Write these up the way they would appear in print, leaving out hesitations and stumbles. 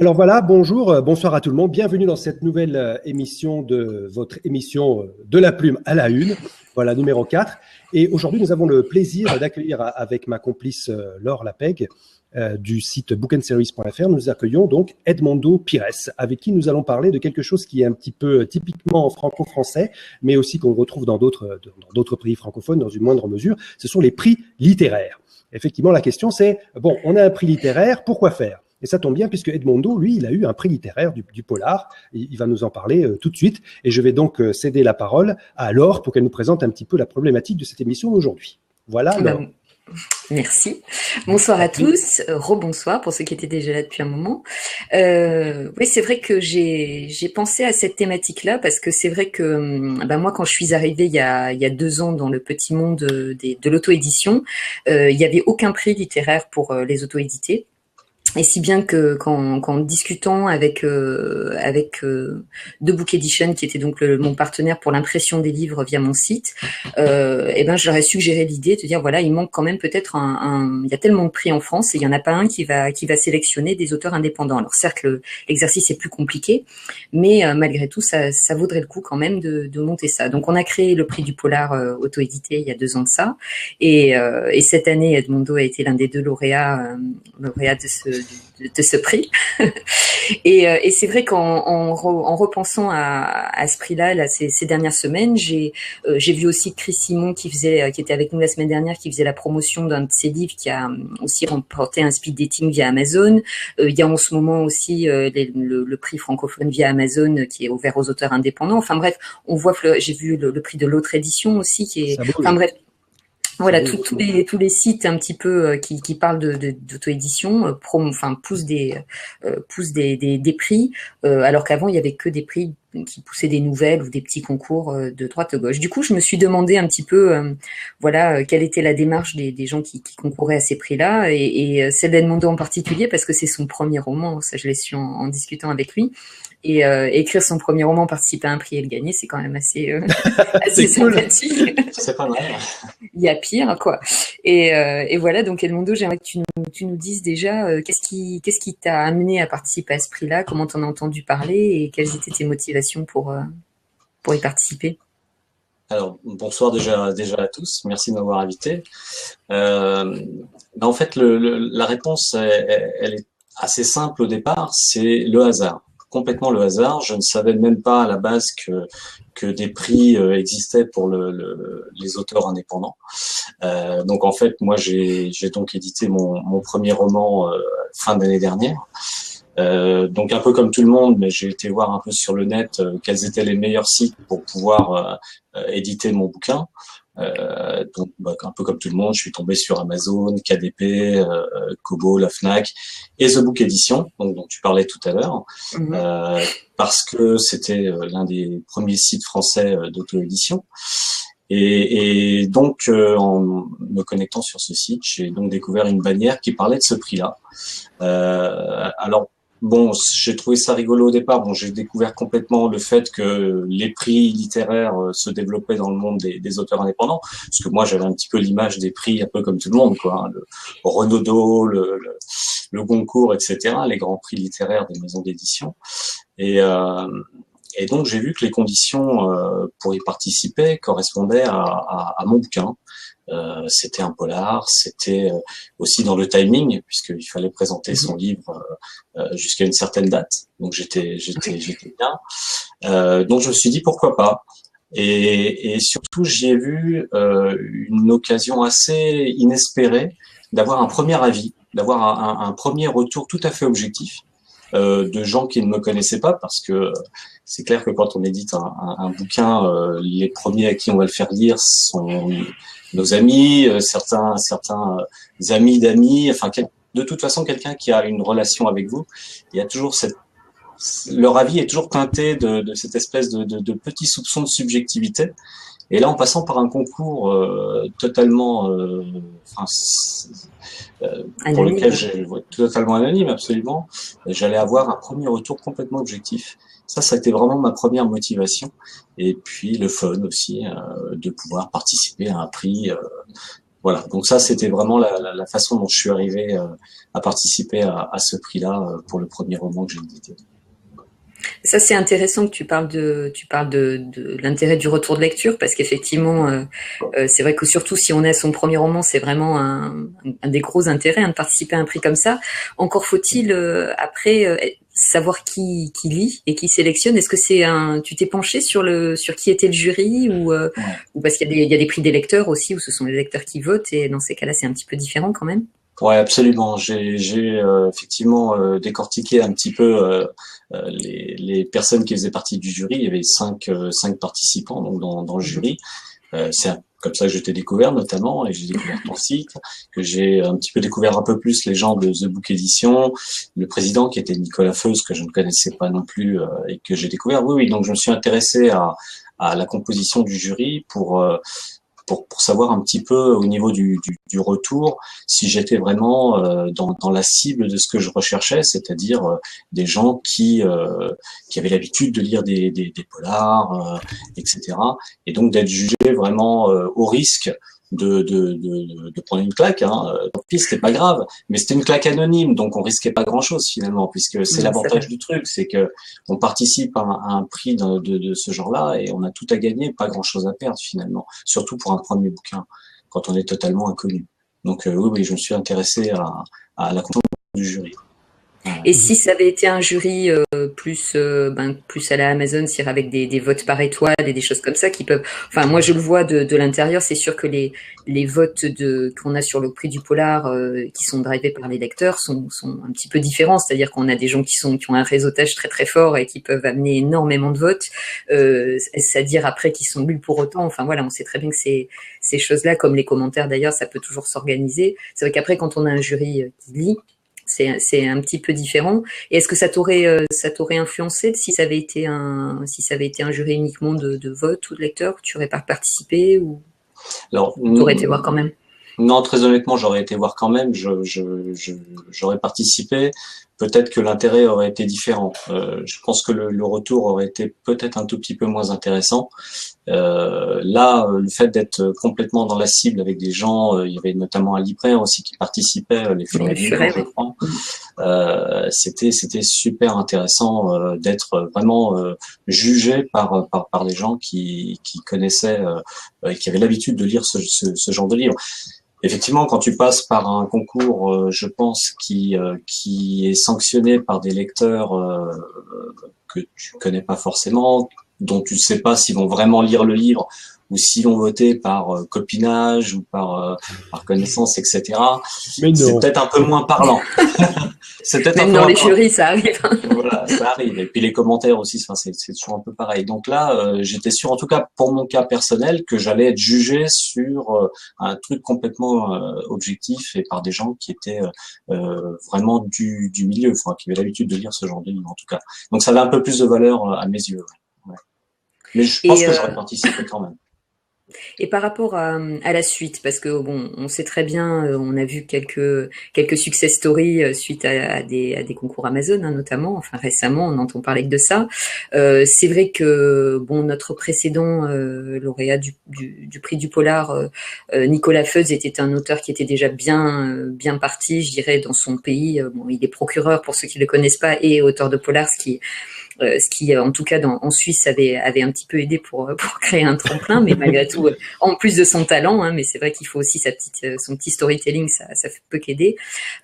Alors voilà, bonjour, bonsoir à tout le monde. Bienvenue dans cette nouvelle émission de votre émission de la plume à la une, voilà, numéro 4. Et aujourd'hui, nous avons le plaisir d'accueillir avec ma complice Laure Lapègue du site bookandseries.fr. Nous accueillons donc Edmondo Pires, avec qui nous allons parler de quelque chose qui est un petit peu typiquement franco-français, mais aussi qu'on retrouve dans d'autres pays francophones dans une moindre mesure. Ce sont les prix littéraires. Effectivement, la question c'est, bon, on a un prix littéraire, pourquoi faire ? Et ça tombe bien puisque Edmondo, lui, il a eu un prix littéraire du polar. Il va nous en parler tout de suite. Et je vais donc céder la parole à Laure pour qu'elle nous présente un petit peu la problématique de cette émission d'aujourd'hui. Voilà, Laure. Merci. Bonsoir à tous. Rebonsoir pour ceux qui étaient déjà là depuis un moment. Oui, c'est vrai que j'ai pensé à cette thématique-là parce que c'est vrai que moi, quand je suis arrivée il y a 2 ans dans le petit monde de l'auto-édition, il n'y avait aucun prix littéraire pour les auto-édités. Et si bien que qu'en discutant avec The Book Edition, qui était donc mon partenaire pour l'impression des livres via mon site, je leur ai suggéré l'idée de dire voilà, il manque quand même peut-être il y a tellement de prix en France et il y en a pas un qui va sélectionner des auteurs indépendants. Alors certes, l'exercice est plus compliqué, mais malgré tout, ça vaudrait le coup quand même de monter ça. Donc on a créé le prix du polar auto-édité il y a 2 ans de ça, et cette année, Edmondo a été l'un des 2 lauréats de ce prix. Et c'est vrai qu'en repensant à ce prix-là, ces dernières semaines, j'ai vu aussi Chris Simon qui était avec nous la semaine dernière, qui faisait la promotion d'un de ses livres, qui a aussi remporté un speed dating via Amazon. Il y a en ce moment aussi le prix francophone via Amazon qui est ouvert aux auteurs indépendants. Enfin bref, on voit, j'ai vu le prix de l'autre édition aussi qui est, enfin bref. Voilà, tous les sites un petit peu qui parlent d'auto-édition poussent des prix, alors qu'avant il y avait que des prix qui poussaient des nouvelles ou des petits concours de droite à gauche. Du coup, je me suis demandé un petit peu quelle était la démarche des gens qui concouraient à ces prix-là, et celle d'Edmondo en particulier parce que c'est son premier roman, ça je l'ai su en discutant avec lui. Et écrire son premier roman, participer à un prix et le gagner, c'est quand même assez assez sympathique. Cool. C'est pas mal. Il y a pire, quoi. Et voilà, donc Edmondo, j'aimerais que tu nous dises déjà qu'est-ce qui t'a amené à participer à ce prix-là, comment t'en as entendu parler et quelles étaient tes motivations pour y participer. Alors, bonsoir déjà à tous. Merci de m'avoir invité. En fait, la réponse, elle est assez simple au départ. C'est le hasard. Complètement le hasard. Je ne savais même pas à la base que des prix existaient pour les auteurs indépendants. Donc en fait, moi j'ai donc édité mon premier roman fin d'année dernière. Donc un peu comme tout le monde, mais j'ai été voir un peu sur le net quels étaient les meilleurs sites pour pouvoir éditer mon bouquin. Donc un peu comme tout le monde, je suis tombé sur Amazon, KDP, Kobo, la Fnac et The Book Edition, donc dont tu parlais tout à l'heure, parce que c'était l'un des premiers sites français d'auto-édition. Et donc en me connectant sur ce site, j'ai donc découvert une bannière qui parlait de ce prix-là. Alors bon, j'ai trouvé ça rigolo au départ. Bon, j'ai découvert complètement le fait que les prix littéraires se développaient dans le monde des auteurs indépendants, parce que moi j'avais un petit peu l'image des prix un peu comme tout le monde, quoi, hein, le Renaudot, le Goncourt, etc., les grands prix littéraires des maisons d'édition. Et donc j'ai vu que les conditions pour y participer correspondaient à mon bouquin. C'était un polar, c'était aussi dans le timing puisqu'il fallait présenter son livre jusqu'à une certaine date. Donc j'étais bien. Donc je me suis dit pourquoi pas. Et surtout j'y ai vu une occasion assez inespérée d'avoir un premier avis, d'avoir un premier retour tout à fait objectif de gens qui ne me connaissaient pas, parce que c'est clair que quand on édite un bouquin, les premiers à qui on va le faire lire sont nos amis, certains amis d'amis, enfin de toute façon quelqu'un qui a une relation avec vous. Il y a toujours leur avis est toujours teinté de cette espèce de petit soupçon de subjectivité. Et là, en passant par un concours totalement, pour lequel totalement anonyme, absolument, j'allais avoir un premier retour complètement objectif. Ça a été vraiment ma première motivation. Et puis le fun aussi, de pouvoir participer à un prix Voilà, donc ça c'était vraiment la façon dont je suis arrivé à participer à ce prix-là pour le premier roman que j'ai édité. Ça, c'est intéressant que tu parles de l'intérêt du retour de lecture, parce qu'effectivement, c'est vrai que surtout si on est à son premier roman, c'est vraiment un des gros intérêts, hein, de participer à un prix comme ça. Encore faut-il après savoir qui lit et qui sélectionne. Est-ce que tu t'es penché sur qui était le jury, Ouais. ou parce qu'il y a des prix des lecteurs aussi, où ce sont les lecteurs qui votent, et dans ces cas-là, c'est un petit peu différent quand même. Ouais, absolument. J'ai effectivement décortiqué un petit peu les personnes qui faisaient partie du jury. Il y avait cinq participants donc dans le jury. Comme ça que je t'ai découvert notamment, et j'ai découvert ton site, que j'ai un petit peu découvert un peu plus les gens de The Book Edition, le président qui était Nicolas Feuz, que je ne connaissais pas non plus, et que j'ai découvert. Oui, oui, donc je me suis intéressé à la composition du jury pour savoir un petit peu au niveau du retour si j'étais vraiment dans la cible de ce que je recherchais, c'est-à-dire des gens qui avaient l'habitude de lire des polars, etc. Et donc d'être jugé vraiment au risque de prendre une claque. Hein. Tant pis, c'était pas grave, mais c'était une claque anonyme, donc on risquait pas grand-chose finalement, puisque c'est Non, c'est l'avantage vrai. du truc, c'est que on participe à un prix de ce genre-là et on a tout à gagner, pas grand-chose à perdre finalement, surtout pour un premier bouquin, quand on est totalement inconnu. Donc oui, oui, je me suis intéressé à la composition du jury. Et si ça avait été un jury plus à la Amazon, c'est-à-dire avec des votes par étoile et des choses comme ça qui peuvent. Enfin, moi je le vois de l'intérieur, c'est sûr que les votes qu'on a sur le prix du polar, qui sont drivés par les lecteurs, sont un petit peu différents. C'est-à-dire qu'on a des gens qui ont un réseautage très très fort et qui peuvent amener énormément de votes. C'est-à-dire après qu'ils sont nuls pour autant. Enfin voilà, on sait très bien que ces choses-là, comme les commentaires d'ailleurs, ça peut toujours s'organiser. C'est vrai qu'après quand on a un jury qui lit, c'est un petit peu différent. Et est-ce que ça t'aurait influencé si ça avait été un jury uniquement de vote ou de lecteurs, que tu n'aurais pas participé, ou Alors, tu aurais été voir quand même? non, très honnêtement, j'aurais été voir quand même. J'aurais participé. Peut-être que l'intérêt aurait été différent. Je pense que le retour aurait été peut-être un tout petit peu moins intéressant. Là, le fait d'être complètement dans la cible avec des gens, il y avait notamment un libraire aussi qui participait, les Oui, Forêts le du Nord, furet, je oui. crois. C'était super intéressant d'être vraiment jugé par des gens qui connaissaient et qui avaient l'habitude de lire ce genre de livre. Effectivement, quand tu passes par un concours, je pense qui est sanctionné par des lecteurs que tu connais pas forcément, dont tu sais pas s'ils vont vraiment lire le livre ou s'ils vont voter par copinage ou par connaissance, etc. Mais C'est non. peut-être un peu moins parlant. C'est peut-être un Même peu dans moins les parlant. jurys, ça arrive. Voilà, ça arrive. Et puis les commentaires aussi, enfin, c'est toujours un peu pareil. Donc là, j'étais sûr, en tout cas pour mon cas personnel, que j'allais être jugé sur un truc complètement objectif et par des gens qui étaient vraiment du milieu, enfin, qui avaient l'habitude de lire ce genre de livre en tout cas. Donc ça avait un peu plus de valeur à mes yeux. Ouais. Mais je pense Et, que euh, j'aurais participé quand même. Et par rapport à la suite, parce que bon, on sait très bien, on a vu quelques success stories suite à des concours Amazon, hein, notamment. Enfin récemment, on entend parler que de ça. C'est vrai que bon, notre précédent lauréat du prix du Polar, Nicolas Feuz, était un auteur qui était déjà bien parti, je dirais, dans son pays. Bon, il est procureur pour ceux qui le connaissent pas et auteur de polar, ce qui en tout cas en Suisse avait un petit peu aidé pour créer un tremplin, mais malgré tout, en plus de son talent, hein, mais c'est vrai qu'il faut aussi son petit storytelling, ça peut qu'aider.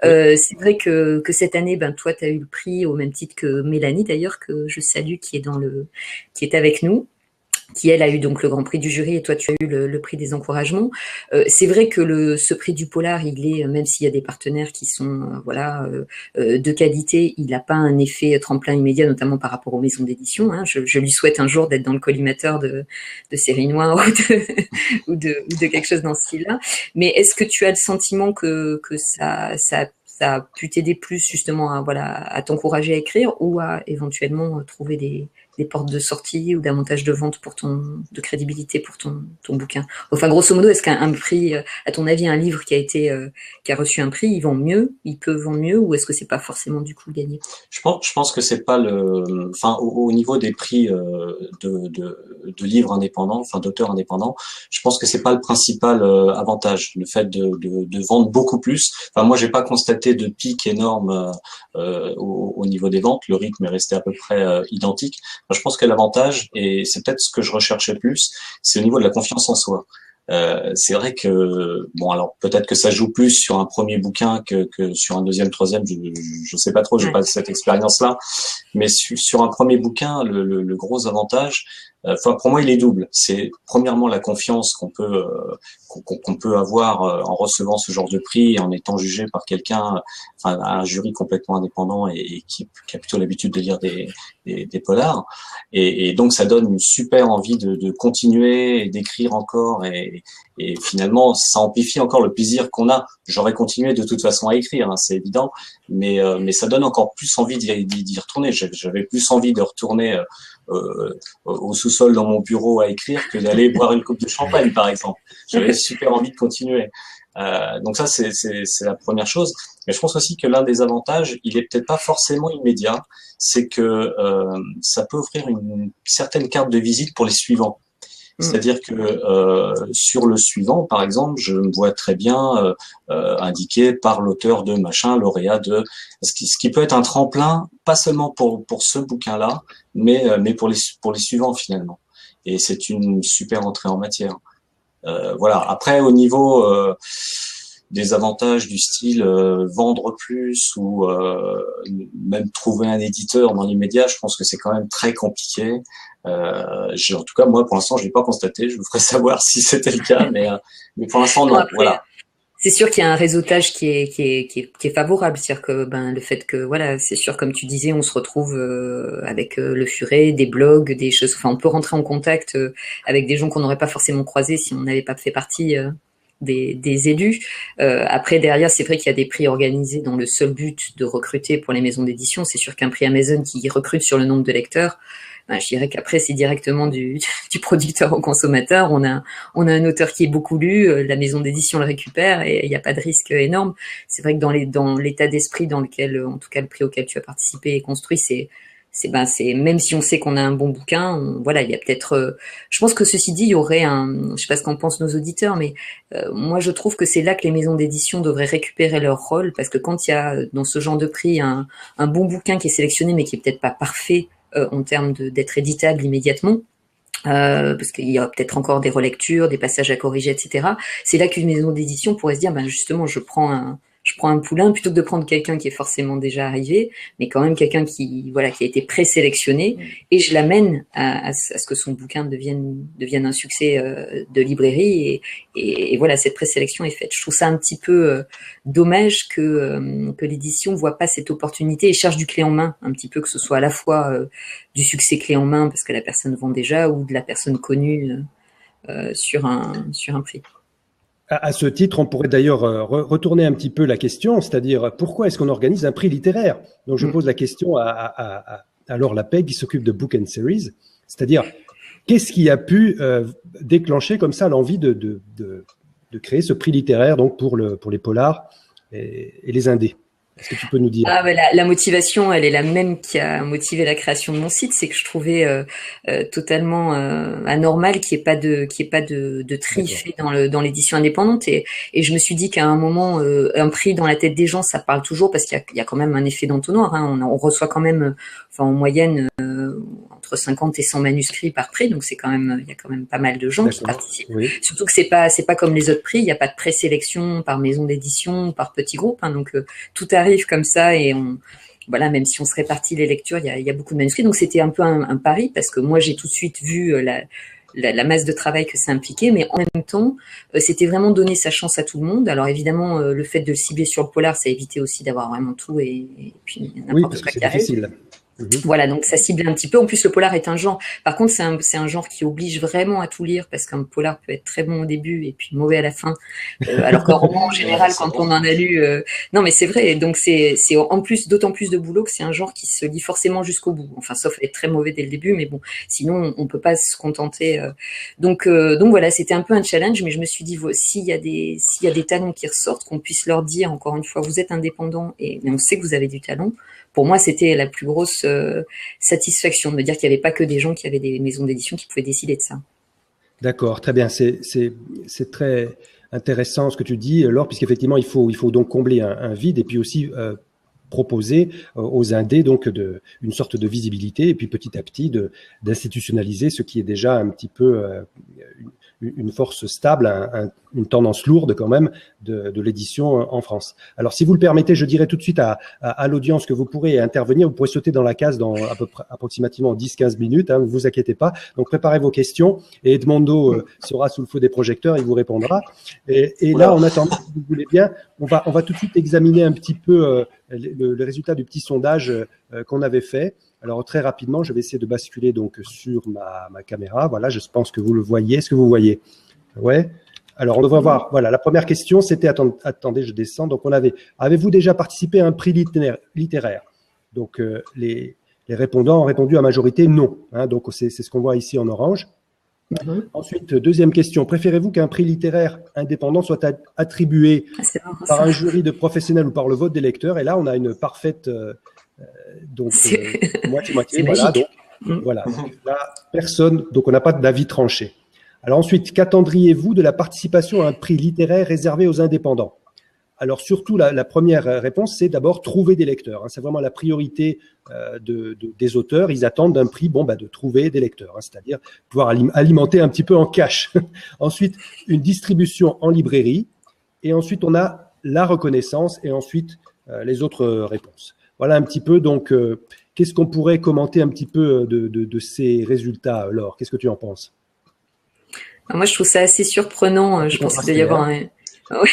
Oui. C'est vrai que cette année, ben toi, tu as eu le prix au même titre que Mélanie d'ailleurs, que je salue, qui est avec nous, qui elle a eu donc le grand prix du jury, et toi tu as eu le prix des encouragements. C'est vrai que ce prix du Polar, il est, même s'il y a des partenaires qui sont de qualité, il n'a pas un effet tremplin immédiat, notamment par rapport aux maisons d'édition. Hein. Je lui souhaite un jour d'être dans le collimateur de série noire ou de quelque chose dans ce style-là. Mais est-ce que tu as le sentiment que ça a pu t'aider plus justement à t'encourager à écrire, ou à éventuellement trouver des portes de sortie ou davantage de vente de crédibilité pour ton bouquin? Enfin, grosso modo, est-ce qu'un prix, à ton avis, un livre qui a reçu un prix, il peut vendre mieux, ou est-ce que c'est pas forcément du coup gagné? Je pense que c'est pas enfin, au niveau des prix de livres indépendants, enfin d'auteurs indépendants, je pense que c'est pas le principal avantage, le fait de vendre beaucoup plus. Enfin, moi, j'ai pas constaté de pic énorme au niveau des ventes. Le rythme est resté à peu près identique. Moi, je pense que l'avantage, et c'est peut-être ce que je recherchais plus, c'est au niveau de la confiance en soi. C'est vrai que bon, alors peut-être que ça joue plus sur un premier bouquin que sur un deuxième, troisième. Je sais pas trop, j'ai pas cette expérience-là, mais sur un premier bouquin, le gros avantage, enfin pour moi, il est double. C'est premièrement la confiance qu'on peut avoir en recevant ce genre de prix et en étant jugé par quelqu'un, enfin un jury complètement indépendant et qui a plutôt l'habitude de lire des polars. Et donc ça donne une super envie de continuer et d'écrire encore et finalement ça amplifie encore le plaisir qu'on a. J'aurais continué de toute façon à écrire, hein, c'est évident, mais ça donne encore plus envie d'y retourner. J'avais plus envie de retourner au sous-sol dans mon bureau à écrire que d'aller boire une coupe de champagne par exemple. J'avais super envie de continuer. Donc ça c'est la première chose. Mais je pense aussi que l'un des avantages, il est peut-être pas forcément immédiat, c'est que ça peut offrir une certaine carte de visite pour les suivants. C'est-à-dire que sur le suivant, par exemple, je me vois très bien indiqué par l'auteur de machin, lauréat de ce qui peut être un tremplin, pas seulement pour ce bouquin-là, mais pour les suivants finalement. Et c'est une super entrée en matière. Voilà. Après, au niveau des avantages du style vendre plus ou même trouver un éditeur dans l'immédiat, je pense que c'est quand même très compliqué. En tout cas, moi, pour l'instant, je l'ai pas constaté. Je vous ferai savoir si c'était le cas, mais pour l'instant, non. Après, voilà. c'est sûr qu'il y a un réseautage qui est favorable, c'est-à-dire que le fait que voilà, c'est sûr, comme tu disais, on se retrouve avec le Furet, des blogs, des choses. Enfin, on peut rentrer en contact avec des gens qu'on n'aurait pas forcément croisés si on n'avait pas fait partie des élus. Après, derrière, c'est vrai qu'il y a des prix organisés dans le seul but de recruter pour les maisons d'édition. C'est sûr qu'un prix Amazon qui recrute sur le nombre de lecteurs, je dirais qu'après, c'est directement du producteur au consommateur. On a un auteur qui est beaucoup lu, la maison d'édition le récupère et il n'y a pas de risque énorme. C'est vrai que dans l'état d'esprit dans lequel, en tout cas, le prix auquel tu as participé est construit, c'est même si on sait qu'on a un bon bouquin, voilà, il y a peut-être. Je pense que ceci dit, il y aurait je sais pas ce qu'en pensent nos auditeurs, mais moi je trouve que c'est là que les maisons d'édition devraient récupérer leur rôle, parce que quand il y a dans ce genre de prix un bon bouquin qui est sélectionné, mais qui est peut-être pas parfait en termes d'être éditable immédiatement. Parce qu'il y a peut-être encore des relectures, des passages à corriger, etc. C'est là qu'une maison d'édition pourrait se dire, justement, je prends un poulain plutôt que de prendre quelqu'un qui est forcément déjà arrivé, mais quand même quelqu'un qui a été présélectionné, et je l'amène à ce que son bouquin devienne un succès de librairie, et voilà, cette présélection est faite. Je trouve ça un petit peu dommage que l'édition voit pas cette opportunité et cherche du clé en main, un petit peu, que ce soit à la fois du succès clé en main parce que la personne vend déjà, ou de la personne connue sur un prix. À ce titre, on pourrait d'ailleurs retourner un petit peu la question, c'est-à-dire pourquoi est-ce qu'on organise un prix littéraire? Donc je pose la question à Laure Lapeg qui s'occupe de Book and Series, c'est-à-dire qu'est-ce qui a pu déclencher comme ça l'envie de créer ce prix littéraire donc pour les polars et les indés? Est-ce que tu peux nous dire? La motivation, elle est la même qui a motivé la création de mon site, c'est que je trouvais totalement anormal qu'il n'y ait pas de tri fait dans l'édition indépendante, et je me suis dit qu'à un moment, un prix dans la tête des gens, ça parle toujours, parce qu'il y a quand même un effet d'entonnoir, hein. On reçoit quand même, en moyenne, entre 50 et 100 manuscrits par prix, donc il y a quand même pas mal de gens qui participent. Oui. Surtout que c'est pas comme les autres prix, il n'y a pas de présélection par maison d'édition, par petit groupe, hein, donc tout arrive comme ça, et même si on se répartit les lectures, il y a beaucoup de manuscrits, donc c'était un peu un pari, parce que moi j'ai tout de suite vu la masse de travail que ça impliquait, mais en même temps, c'était vraiment donner sa chance à tout le monde. Alors évidemment, le fait de le cibler sur le polar, ça évitait aussi d'avoir vraiment tout et puis n'importe quoi qui arrive. Voilà, donc ça cible un petit peu. En plus, le polar est un genre. Par contre, c'est un genre qui oblige vraiment à tout lire parce qu'un polar peut être très bon au début et puis mauvais à la fin. Alors qu'un roman, en général, quand on en a lu, non, mais c'est vrai. Donc c'est en plus d'autant plus de boulot que c'est un genre qui se lit forcément jusqu'au bout. Enfin, sauf être très mauvais dès le début, mais bon, sinon on peut pas se contenter. Donc voilà, c'était un peu un challenge, mais je me suis dit s'il y a des talents qui ressortent, qu'on puisse leur dire encore une fois, vous êtes indépendant mais on sait que vous avez du talent. Pour moi, c'était la plus grosse satisfaction de me dire qu'il n'y avait pas que des gens qui avaient des maisons d'édition qui pouvaient décider de ça. D'accord, très bien. C'est très intéressant ce que tu dis, Laure, puisqu'effectivement, il faut donc combler un vide et puis aussi proposer aux indés donc une sorte de visibilité et puis petit à petit d'institutionnaliser ce qui est déjà un petit peu une force stable, une tendance lourde quand même de l'édition en France. Alors, si vous le permettez, je dirais tout de suite à l'audience que vous pourrez intervenir. Vous pourrez sauter dans la case dans approximativement 10-15 minutes. Ne vous inquiétez pas. Donc, préparez vos questions et Edmondo sera sous le feu des projecteurs. Il vous répondra. Et là, en attendant, si vous voulez bien, on va tout de suite examiner un petit peu le résultat du petit sondage qu'on avait fait. Alors, très rapidement, je vais essayer de basculer donc sur ma caméra. Voilà, je pense que vous le voyez. Est-ce que vous voyez? Ouais. Alors, on devrait voir. Voilà, la première question, c'était, attendez, je descends. Donc, avez-vous déjà participé à un prix littéraire? Donc, les répondants ont répondu à majorité non. Donc, c'est ce qu'on voit ici en orange. Ensuite, deuxième question. Préférez-vous qu'un prix littéraire indépendant soit attribué par un jury de professionnels ou par le vote des lecteurs? Et là, on a une parfaite... donc moitié-moitié, voilà. Donc, voilà. Là, personne, donc on n'a pas d'avis tranché. Alors ensuite, qu'attendriez-vous de la participation à un prix littéraire réservé aux indépendants? Alors surtout, la première réponse, c'est d'abord trouver des lecteurs. C'est vraiment la priorité des auteurs. Ils attendent d'un prix, de trouver des lecteurs, c'est-à-dire pouvoir alimenter un petit peu en cash. Ensuite, une distribution en librairie. Et ensuite, on a la reconnaissance et ensuite les autres réponses. Voilà un petit peu, donc, qu'est-ce qu'on pourrait commenter un petit peu de ces résultats, Laure? Qu'est-ce que tu en penses? Moi, je trouve ça assez surprenant. Je pense qu'il doit y avoir Oui.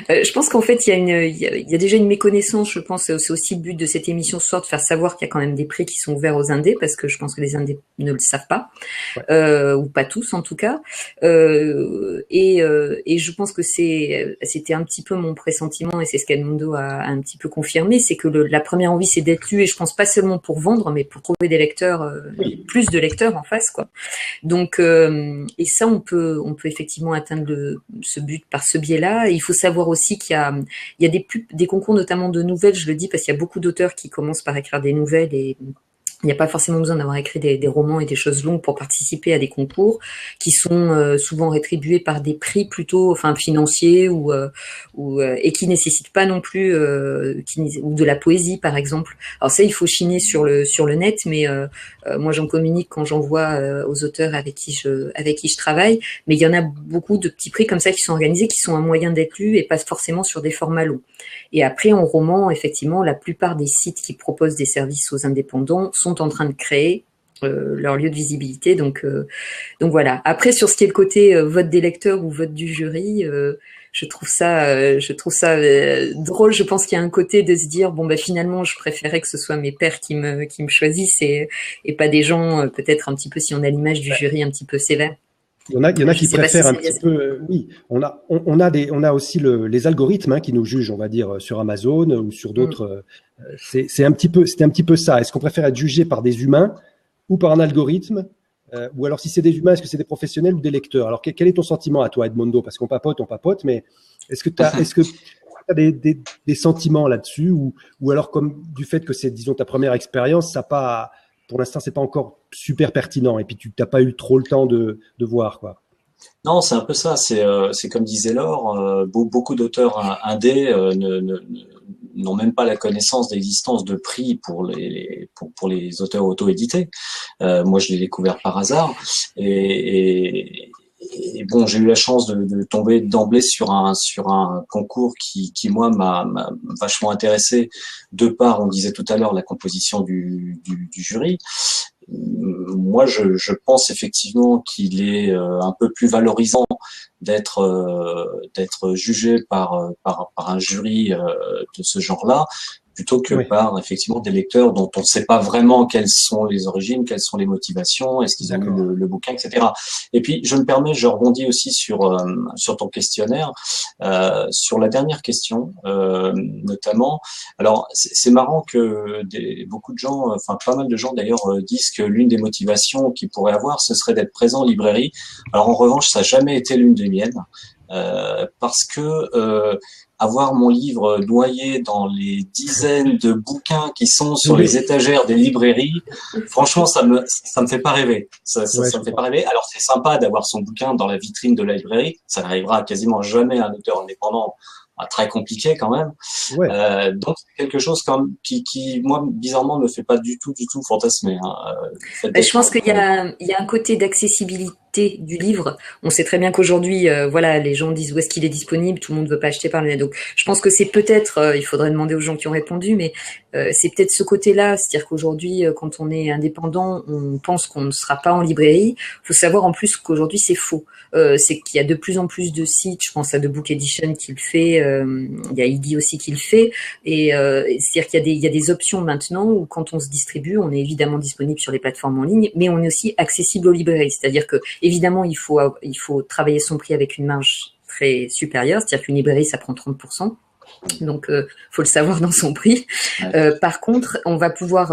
Je pense qu'en fait, il y a déjà une méconnaissance. Je pense c'est aussi le but de cette émission ce soir, de faire savoir qu'il y a quand même des prix qui sont ouverts aux indés, parce que je pense que les indés ne le savent pas, ou pas tous en tout cas. Et je pense que c'était un petit peu mon pressentiment, et c'est ce qu'Edmondo a un petit peu confirmé, c'est que la première envie, c'est d'être lu, et je pense pas seulement pour vendre, mais pour trouver des lecteurs, plus de lecteurs en face, quoi. Donc, et ça, on peut effectivement atteindre ce but par ce biais-là. Et il faut savoir aussi qu'il y a des concours, notamment de nouvelles, je le dis parce qu'il y a beaucoup d'auteurs qui commencent par écrire des nouvelles, et il n'y a pas forcément besoin d'avoir écrit des romans et des choses longues pour participer à des concours qui sont souvent rétribués par des prix plutôt, financiers et qui nécessitent pas non plus ou de la poésie par exemple. Alors ça, il faut chiner sur le net, mais moi j'en communique quand j'envoie aux auteurs avec qui je travaille. Mais il y en a beaucoup de petits prix comme ça qui sont organisés, qui sont un moyen d'être lus et pas forcément sur des formats longs. Et après, en roman, effectivement, la plupart des sites qui proposent des services aux indépendants sont en train de créer leur lieu de visibilité. Donc voilà. Après, sur ce qui est le côté vote des lecteurs ou vote du jury, je trouve ça drôle. Je pense qu'il y a un côté de se dire finalement, je préférais que ce soit mes pairs qui me choisissent et pas des gens peut-être un petit peu, si on a l'image du jury un petit peu sévère. Il y en a qui préfèrent un petit peu. Oui, on a aussi les algorithmes qui nous jugent, on va dire, sur Amazon ou sur d'autres. C'est un petit peu ça. Est-ce qu'on préfère être jugé par des humains ou par un algorithme, ou alors si c'est des humains, est-ce que c'est des professionnels ou des lecteurs? Alors quel est ton sentiment à toi, Edmondo? Parce qu'on papote, mais est-ce que tu as des sentiments là-dessus, ou alors comme du fait que c'est, disons, ta première expérience, ça pas. Pour l'instant, c'est pas encore super pertinent, et puis tu n'as pas eu trop le temps de voir, quoi. Non, c'est un peu ça. C'est comme disait Laure, beaucoup d'auteurs indés n'ont même pas la connaissance d'existence de prix pour les auteurs auto-édités. Moi, je l'ai découvert par hasard, et bon, j'ai eu la chance de tomber d'emblée sur un concours qui moi m'a vachement intéressé, de par, on disait tout à l'heure, la composition du jury. Moi, je pense effectivement qu'il est un peu plus valorisant d'être jugé par un jury de ce genre-là, plutôt que par effectivement des lecteurs dont on ne sait pas vraiment quelles sont les origines, quelles sont les motivations, est-ce qu'ils ont lu le bouquin, etc. Et puis je rebondis aussi sur ton questionnaire, sur la dernière question notamment. Alors c'est marrant que beaucoup de gens, enfin pas mal de gens d'ailleurs, disent que l'une des motivations qu'ils pourraient avoir, ce serait d'être présent en librairie. Alors en revanche, ça n'a jamais été l'une des miennes, parce que avoir mon livre noyé dans les dizaines de bouquins qui sont sur les étagères des librairies, franchement, ça me fait pas rêver. Ça me fait pas rêver. Alors c'est sympa d'avoir son bouquin dans la vitrine de la librairie. Ça n'arrivera quasiment jamais à un auteur indépendant. Très compliqué quand même. Donc c'est quelque chose qui moi bizarrement me fait pas du tout fantasmer. Je pense qu'il y a un côté d'accessibilité du livre. On sait très bien qu'aujourd'hui, voilà, les gens disent où est-ce qu'il est disponible, tout le monde ne veut pas acheter par le net. Donc je pense que c'est peut-être, il faudrait demander aux gens qui ont répondu, mais c'est peut-être ce côté-là, c'est-à-dire qu'aujourd'hui, quand on est indépendant, on pense qu'on ne sera pas en librairie. Il faut savoir en plus qu'aujourd'hui c'est faux. C'est qu'il y a de plus en plus de sites, je pense à The Book Edition qui le fait, il y a Iggy aussi qui le fait, et c'est-à-dire qu'il y a des options maintenant où quand on se distribue, on est évidemment disponible sur les plateformes en ligne, mais on est aussi accessible aux librairies, c'est-à-dire que évidemment il faut travailler son prix avec une marge très supérieure, c'est-à-dire qu'une librairie ça prend 30%. Donc, faut le savoir dans son prix. Par contre, on va pouvoir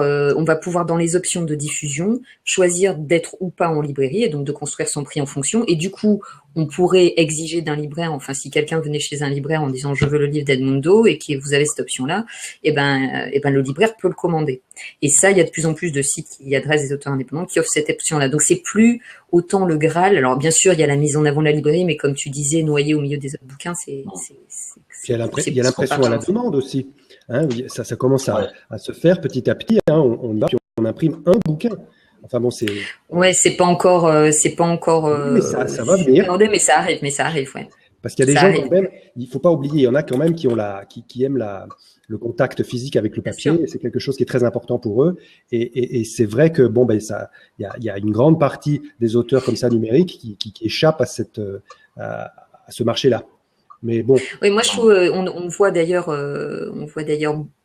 dans les options de diffusion choisir d'être ou pas en librairie et donc de construire son prix en fonction. Et du coup, on pourrait exiger d'un libraire, enfin, si quelqu'un venait chez un libraire en disant je veux le livre d'Edmondo et que vous avez cette option-là, et ben, le libraire peut le commander. Et ça, il y a de plus en plus de sites qui adressent des auteurs indépendants qui offrent cette option-là. Donc, c'est plus autant le Graal. Alors, bien sûr, il y a la mise en avant de la librairie, mais comme tu disais, noyé au milieu des autres bouquins, il y a l'impression à la demande aussi. Hein, ça commence à se faire petit à petit. Hein, on y va, puis on imprime un bouquin. Enfin bon, c'est. Ouais, c'est pas encore. Mais ça va venir. Mais ça arrive, ouais. Parce qu'il y a des gens quand même. Il faut pas oublier, il y en a quand même qui aiment le contact physique avec le papier. C'est quelque chose qui est très important pour eux. Et c'est vrai que bon, il y a une grande partie des auteurs comme ça numériques qui échappent à ce marché-là. Mais bon. Oui, moi je trouve, on voit d'ailleurs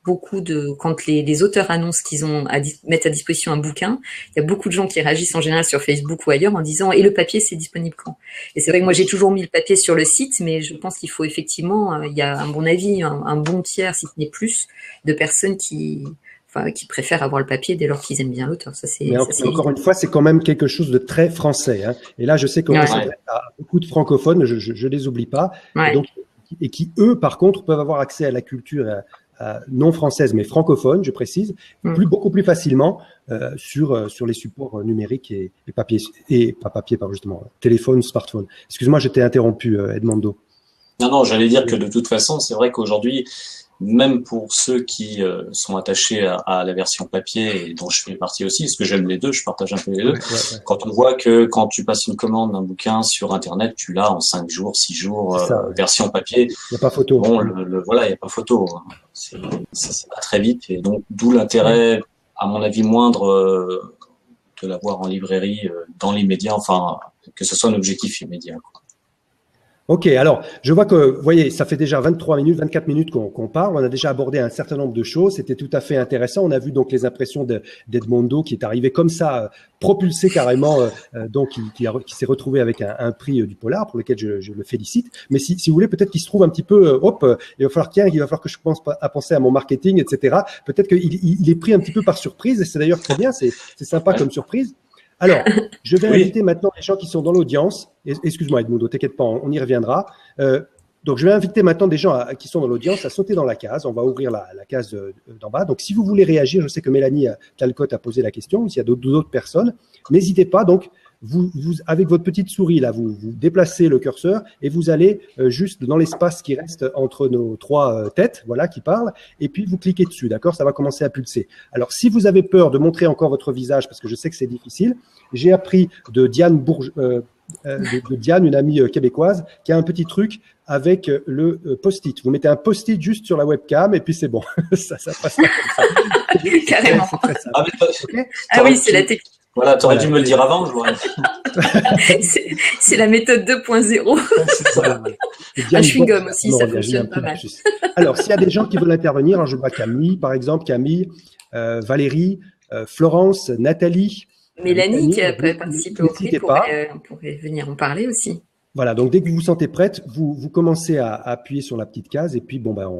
beaucoup quand les auteurs annoncent qu'ils mettent à disposition un bouquin, il y a beaucoup de gens qui réagissent en général sur Facebook ou ailleurs en disant et le papier c'est disponible quand? Et c'est vrai que moi j'ai toujours mis le papier sur le site, mais je pense qu'il faut effectivement, il y a à mon avis un bon tiers, si ce n'est plus, de personnes qui préfèrent avoir le papier dès lors qu'ils aiment bien l'auteur. Mais encore une fois, c'est quand même quelque chose de très français. Hein. Et là, je sais qu'on s'adresse à beaucoup de francophones, je les oublie pas, et qui, eux, par contre, peuvent avoir accès à la culture non française, mais francophone, je précise, beaucoup plus facilement sur les supports numériques et papier, et pas papier, justement, téléphone, smartphone. Excuse-moi, j'étais interrompu, Edmondo. Non, j'allais dire que de toute façon, c'est vrai qu'aujourd'hui, même pour ceux qui sont attachés à la version papier et dont je fais partie aussi, parce que j'aime les deux, je partage un peu les deux. Quand on voit que quand tu passes une commande d'un bouquin sur Internet, tu l'as en 5 jours, 6 jours, version papier. Il n'y a pas photo. Bon, voilà, il n'y a pas photo. Ça va très vite et donc d'où l'intérêt, à mon avis moindre, de l'avoir en librairie dans l'immédiat, enfin que ce soit un objectif immédiat, quoi. Ok, alors je vois que, vous voyez, ça fait déjà 23 minutes, 24 minutes qu'on parle. On a déjà abordé un certain nombre de choses. C'était tout à fait intéressant. On a vu donc les impressions d'Edmondo qui est arrivé comme ça, propulsé carrément, donc qui s'est retrouvé avec un prix du Polar pour lequel je le félicite. Mais si vous voulez, peut-être qu'il se trouve un petit peu, il va falloir que je pense à penser à mon marketing, etc. Peut-être qu'il est pris un petit peu par surprise et c'est d'ailleurs très bien. C'est sympa comme surprise. Alors, je vais inviter maintenant les gens qui sont dans l'audience. Excuse-moi, Edmundo, t'inquiète pas, on y reviendra. Donc, je vais inviter maintenant des gens qui sont dans l'audience à sauter dans la case. On va ouvrir la case d'en bas. Donc, si vous voulez réagir, je sais que Mélanie Talcott a posé la question, ou s'il y a d'autres personnes, n'hésitez pas. Donc, vous avec votre petite souris, là, vous déplacez le curseur et vous allez juste dans l'espace qui reste entre nos trois têtes, voilà, qui parlent, et puis vous cliquez dessus, d'accord? Ça va commencer à pulser. Alors, si vous avez peur de montrer encore votre visage, parce que je sais que c'est difficile, j'ai appris de Diane Diane, une amie québécoise, qui a un petit truc avec le post-it. Vous mettez un post-it juste sur la webcam et puis c'est bon. ça passe pas comme ça. Carrément. C'est très simple. Okay. Ah oui, c'est la technique. Voilà, t'aurais dû me le dire avant, je vois. C'est la méthode 2.0. C'est ça. Un chewing-gum aussi, ça fonctionne pas mal. Alors, s'il y a des gens qui veulent intervenir, je vois Camille, par exemple, Valérie, Florence, Nathalie. Mélanie qui a participé au prix pourrait venir en parler aussi. Voilà, donc dès que vous vous sentez prête, vous commencez à appuyer sur la petite case et puis bon ben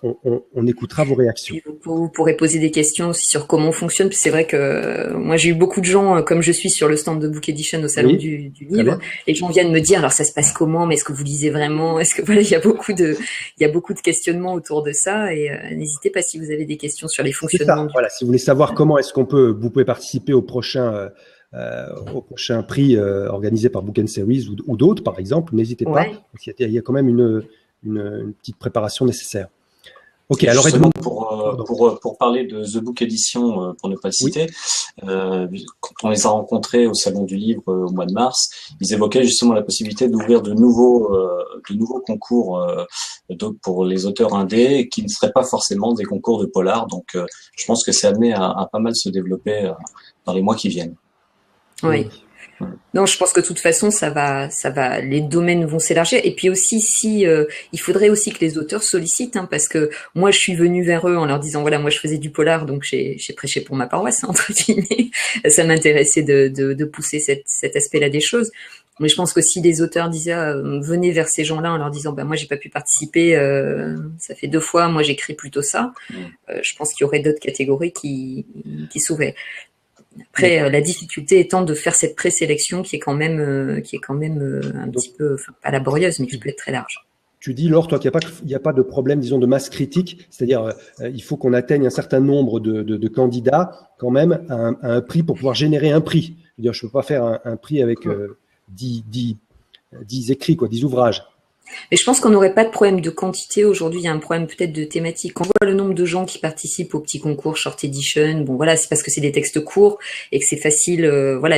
on écoutera vos réactions. Puis vous pourrez poser des questions aussi sur comment on fonctionne. C'est vrai que moi j'ai eu beaucoup de gens, comme je suis sur le stand de Book Edition au salon du livre, les gens viennent me dire alors ça se passe comment, mais est-ce que vous lisez vraiment, est-ce que voilà, il y a beaucoup de questionnements autour de ça et n'hésitez pas si vous avez des questions sur les fonctionnements. Voilà, si vous voulez savoir comment est-ce vous pouvez participer au prochain prix organisé par Book & Series ou d'autres par exemple, n'hésitez pas. Il y a quand même une petite préparation nécessaire. Ok, alors pour parler de The Book Edition, pour ne pas le citer, quand on les a rencontrés au Salon du Livre au mois de mars, ils évoquaient justement la possibilité d'ouvrir de nouveaux concours pour les auteurs indés qui ne seraient pas forcément des concours de polar. Donc, je pense que c'est amené à pas mal se développer dans les mois qui viennent. Oui. Non, je pense que de toute façon, ça va, les domaines vont s'élargir. Et puis aussi, il faudrait aussi que les auteurs sollicitent, parce que moi, je suis venue vers eux en leur disant, voilà, moi, je faisais du polar, donc j'ai prêché pour ma paroisse, entre guillemets. Ça m'intéressait de pousser cet aspect-là des choses. Mais je pense que si des auteurs disaient, venez vers ces gens-là en leur disant, moi, j'ai pas pu participer, ça fait 2 fois, moi, j'écris plutôt ça. Je pense qu'il y aurait d'autres catégories qui s'ouvraient. Après, la difficulté étant de faire cette présélection qui est quand même un petit peu, pas laborieuse, mais qui peut être très large. Tu dis, Laure, toi, qu'il n'y a pas de problème, disons, de masse critique, c'est-à-dire il faut qu'on atteigne un certain nombre de candidats quand même à un prix pour pouvoir générer un prix. Je veux dire, je ne peux pas faire un prix avec 10 écrits, 10 ouvrages. Mais je pense qu'on n'aurait pas de problème de quantité. Aujourd'hui, il y a un problème peut-être de thématique. Quand on voit le nombre de gens qui participent au petit concours Short Edition, bon voilà, c'est parce que c'est des textes courts et que c'est facile,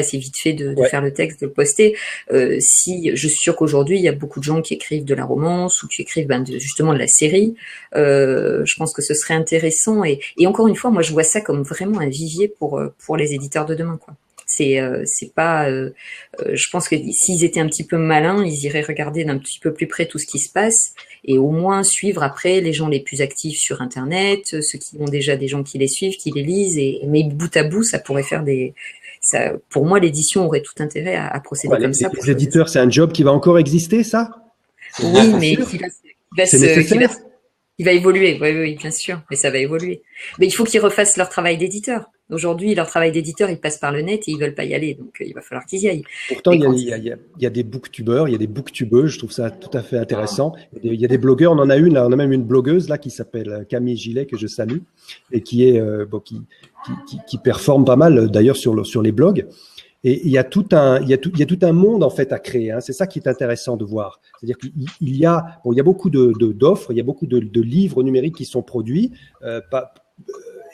c'est vite fait de faire le texte, de le poster. Je suis sûre qu'aujourd'hui, il y a beaucoup de gens qui écrivent de la romance ou qui écrivent justement de la série. Je pense que ce serait intéressant. Et encore une fois, moi, je vois ça comme vraiment un vivier pour les éditeurs de demain, quoi. C'est pas. Je pense que s'ils étaient un petit peu malins, ils iraient regarder d'un petit peu plus près tout ce qui se passe et au moins suivre après les gens les plus actifs sur Internet, ceux qui ont déjà des gens qui les suivent, qui les lisent. Mais bout à bout, ça pourrait faire pour moi, l'édition aurait tout intérêt à procéder comme ça. Les éditeurs, c'est un job qui va encore exister, ça? Oui, mais il va évoluer, oui, bien sûr, mais ça va évoluer. Mais il faut qu'ils refassent leur travail d'éditeur. Aujourd'hui, leur travail d'éditeur, il passe par le net et ils veulent pas y aller, donc il va falloir qu'ils y aillent. Pourtant, il y a des booktubeurs, il y a des booktubeuses, je trouve ça tout à fait intéressant. Il y a des blogueurs, on en a même une blogueuse là qui s'appelle Camille Gillet, que je salue, et qui performe pas mal d'ailleurs sur les blogs. Et il y a tout un monde en fait à créer. C'est ça qui est intéressant de voir. C'est-à-dire qu'il y a beaucoup d'offres, il y a beaucoup de livres numériques qui sont produits,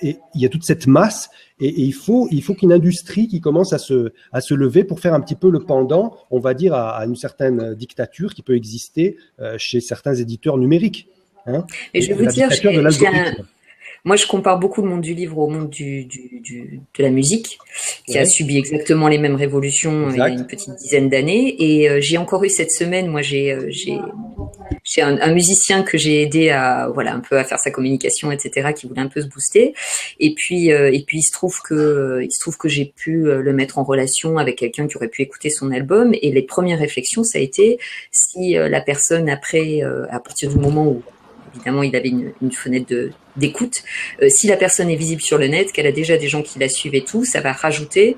et il y a toute cette masse. Et il faut qu'une industrie qui commence à se lever pour faire un petit peu le pendant, on va dire, à une certaine dictature qui peut exister chez certains éditeurs numériques. Et je vais vous dire, moi, je compare beaucoup le monde du livre au monde de la musique, qui a subi exactement les mêmes révolutions il y a une petite dizaine d'années. Et j'ai encore eu cette semaine, moi, j'ai un musicien que j'ai aidé un peu à faire sa communication, etc., qui voulait un peu se booster. Et puis il se trouve que j'ai pu le mettre en relation avec quelqu'un qui aurait pu écouter son album. Et les premières réflexions, ça a été si la personne après, à partir du moment où évidemment, il avait une fenêtre d'écoute. Si la personne est visible sur le net, qu'elle a déjà des gens qui la suivent et tout, ça va rajouter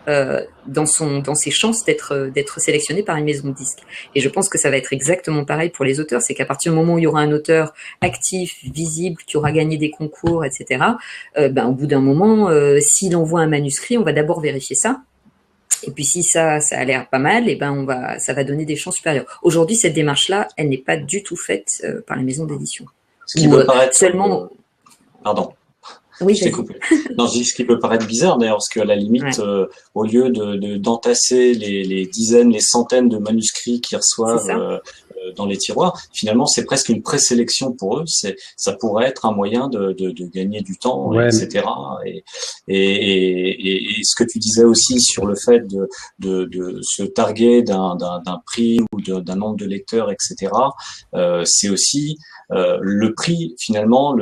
dans ses chances d'être sélectionné par une maison de disques. Et je pense que ça va être exactement pareil pour les auteurs, c'est qu'à partir du moment où il y aura un auteur actif, visible, qui aura gagné des concours, etc., au bout d'un moment, s'il envoie un manuscrit, on va d'abord vérifier ça. Et puis si ça a l'air pas mal, ça va donner des chances supérieures. Aujourd'hui, cette démarche-là, elle n'est pas du tout faite par les maisons d'édition. Ce qui peut paraître seulement. Pardon. Oui, je t'ai coupé. Non, je dis ce qui peut paraître bizarre d'ailleurs, parce qu'à la limite, au lieu d'entasser les dizaines, les centaines de manuscrits qu'ils reçoivent dans les tiroirs. Finalement, c'est presque une présélection pour eux. Ça pourrait être un moyen de gagner du temps, etc. Et ce que tu disais aussi sur le fait de se targuer d'un prix ou d'un nombre de lecteurs, etc. C'est aussi le prix, finalement,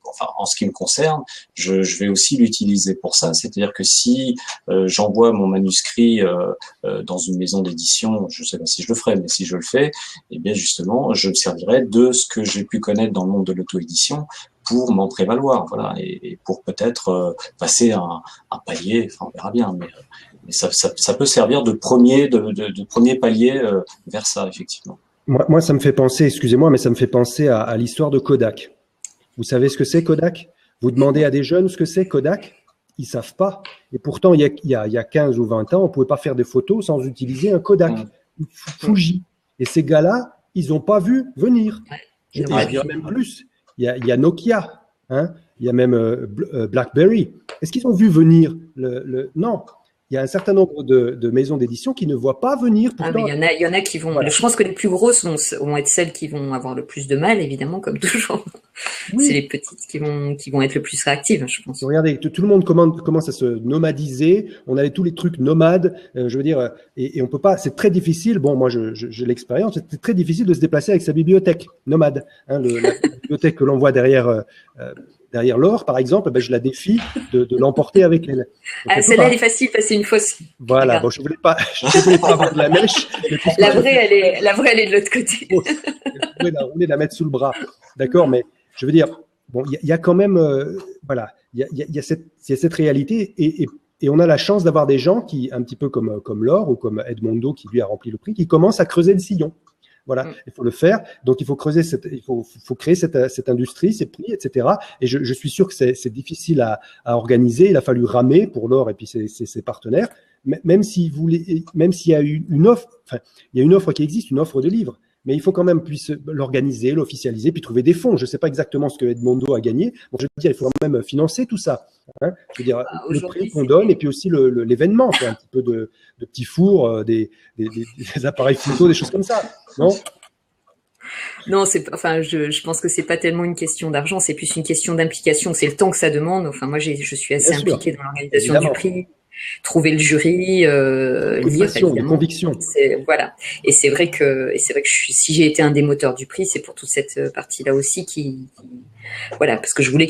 enfin, en ce qui me concerne, je vais aussi l'utiliser pour ça. C'est-à-dire que si j'envoie mon manuscrit dans une maison d'édition, je ne sais pas si je le ferai, mais si je le fais, eh bien justement, je me servirai de ce que j'ai pu connaître dans le monde de l'auto-édition pour m'en prévaloir, voilà, et pour peut-être passer un palier. Enfin, on verra bien, mais ça peut servir de premier palier vers ça, effectivement. Moi, ça me fait penser, excusez-moi, mais ça me fait penser à l'histoire de Kodak. Vous savez ce que c'est Kodak? Vous demandez à des jeunes ce que c'est Kodak? Ils savent pas. Et pourtant, il y a 15 ou 20 ans, on pouvait pas faire des photos sans utiliser un Kodak, Fuji. Et ces gars-là, ils ont pas vu venir. Je dirais même plus. Il y a Nokia, hein? Il y a même BlackBerry. Est-ce qu'ils ont vu venir Non. Il y a un certain nombre de maisons d'édition qui ne voient pas venir. Pourtant, il y en a qui vont. Voilà. Je pense que les plus grosses vont être celles qui vont avoir le plus de mal, évidemment, comme toujours. Oui. C'est les petites qui vont être le plus réactives, je pense. Regardez, tout le monde commence à se nomadiser. On a tous les trucs nomades. Je veux dire, et on peut pas. C'est très difficile. Bon, moi, j'ai l'expérience. C'est très difficile de se déplacer avec sa bibliothèque nomade. Hein, la bibliothèque que l'on voit derrière l'or, par exemple, je la défie de l'emporter avec elle. Celle-là, elle est facile, passer une fois. Voilà. Regarde. Bon, je voulais pas avoir de la mèche. La vraie, elle est de l'autre côté. Vous pouvez la rouler, la mettre sous le bras. D'accord, mais je veux dire, bon, il y a quand même, voilà, il y a cette réalité et on a la chance d'avoir des gens qui, un petit peu comme Laure ou comme Edmondo qui lui a rempli le prix, qui commencent à creuser le sillon. Voilà, il faut le faire. Donc, il faut creuser il faut créer cette industrie, ces prix, etc. Et je suis sûr que c'est difficile à organiser. Il a fallu ramer pour Laure et puis ses partenaires. Même s'il y a une offre, enfin, il y a une offre qui existe, une offre de livres. Mais il faut quand même puisse l'organiser, l'officialiser, puis trouver des fonds. Je ne sais pas exactement ce que Edmondo a gagné. Bon, je veux dire, il faut quand même financer tout ça. Hein. Je veux dire, le prix qu'on donne et puis aussi l'événement, un petit peu de petits fours, des appareils photo, des choses comme ça. Non, je pense que c'est pas tellement une question d'argent, c'est plus une question d'implication. C'est le temps que ça demande. Enfin, moi, je suis assez impliquée dans l'organisation du prix. Trouver le jury, lire, des convictions. Voilà. Et c'est vrai que si j'ai été un des moteurs du prix, c'est pour toute cette partie-là aussi voilà, parce que je voulais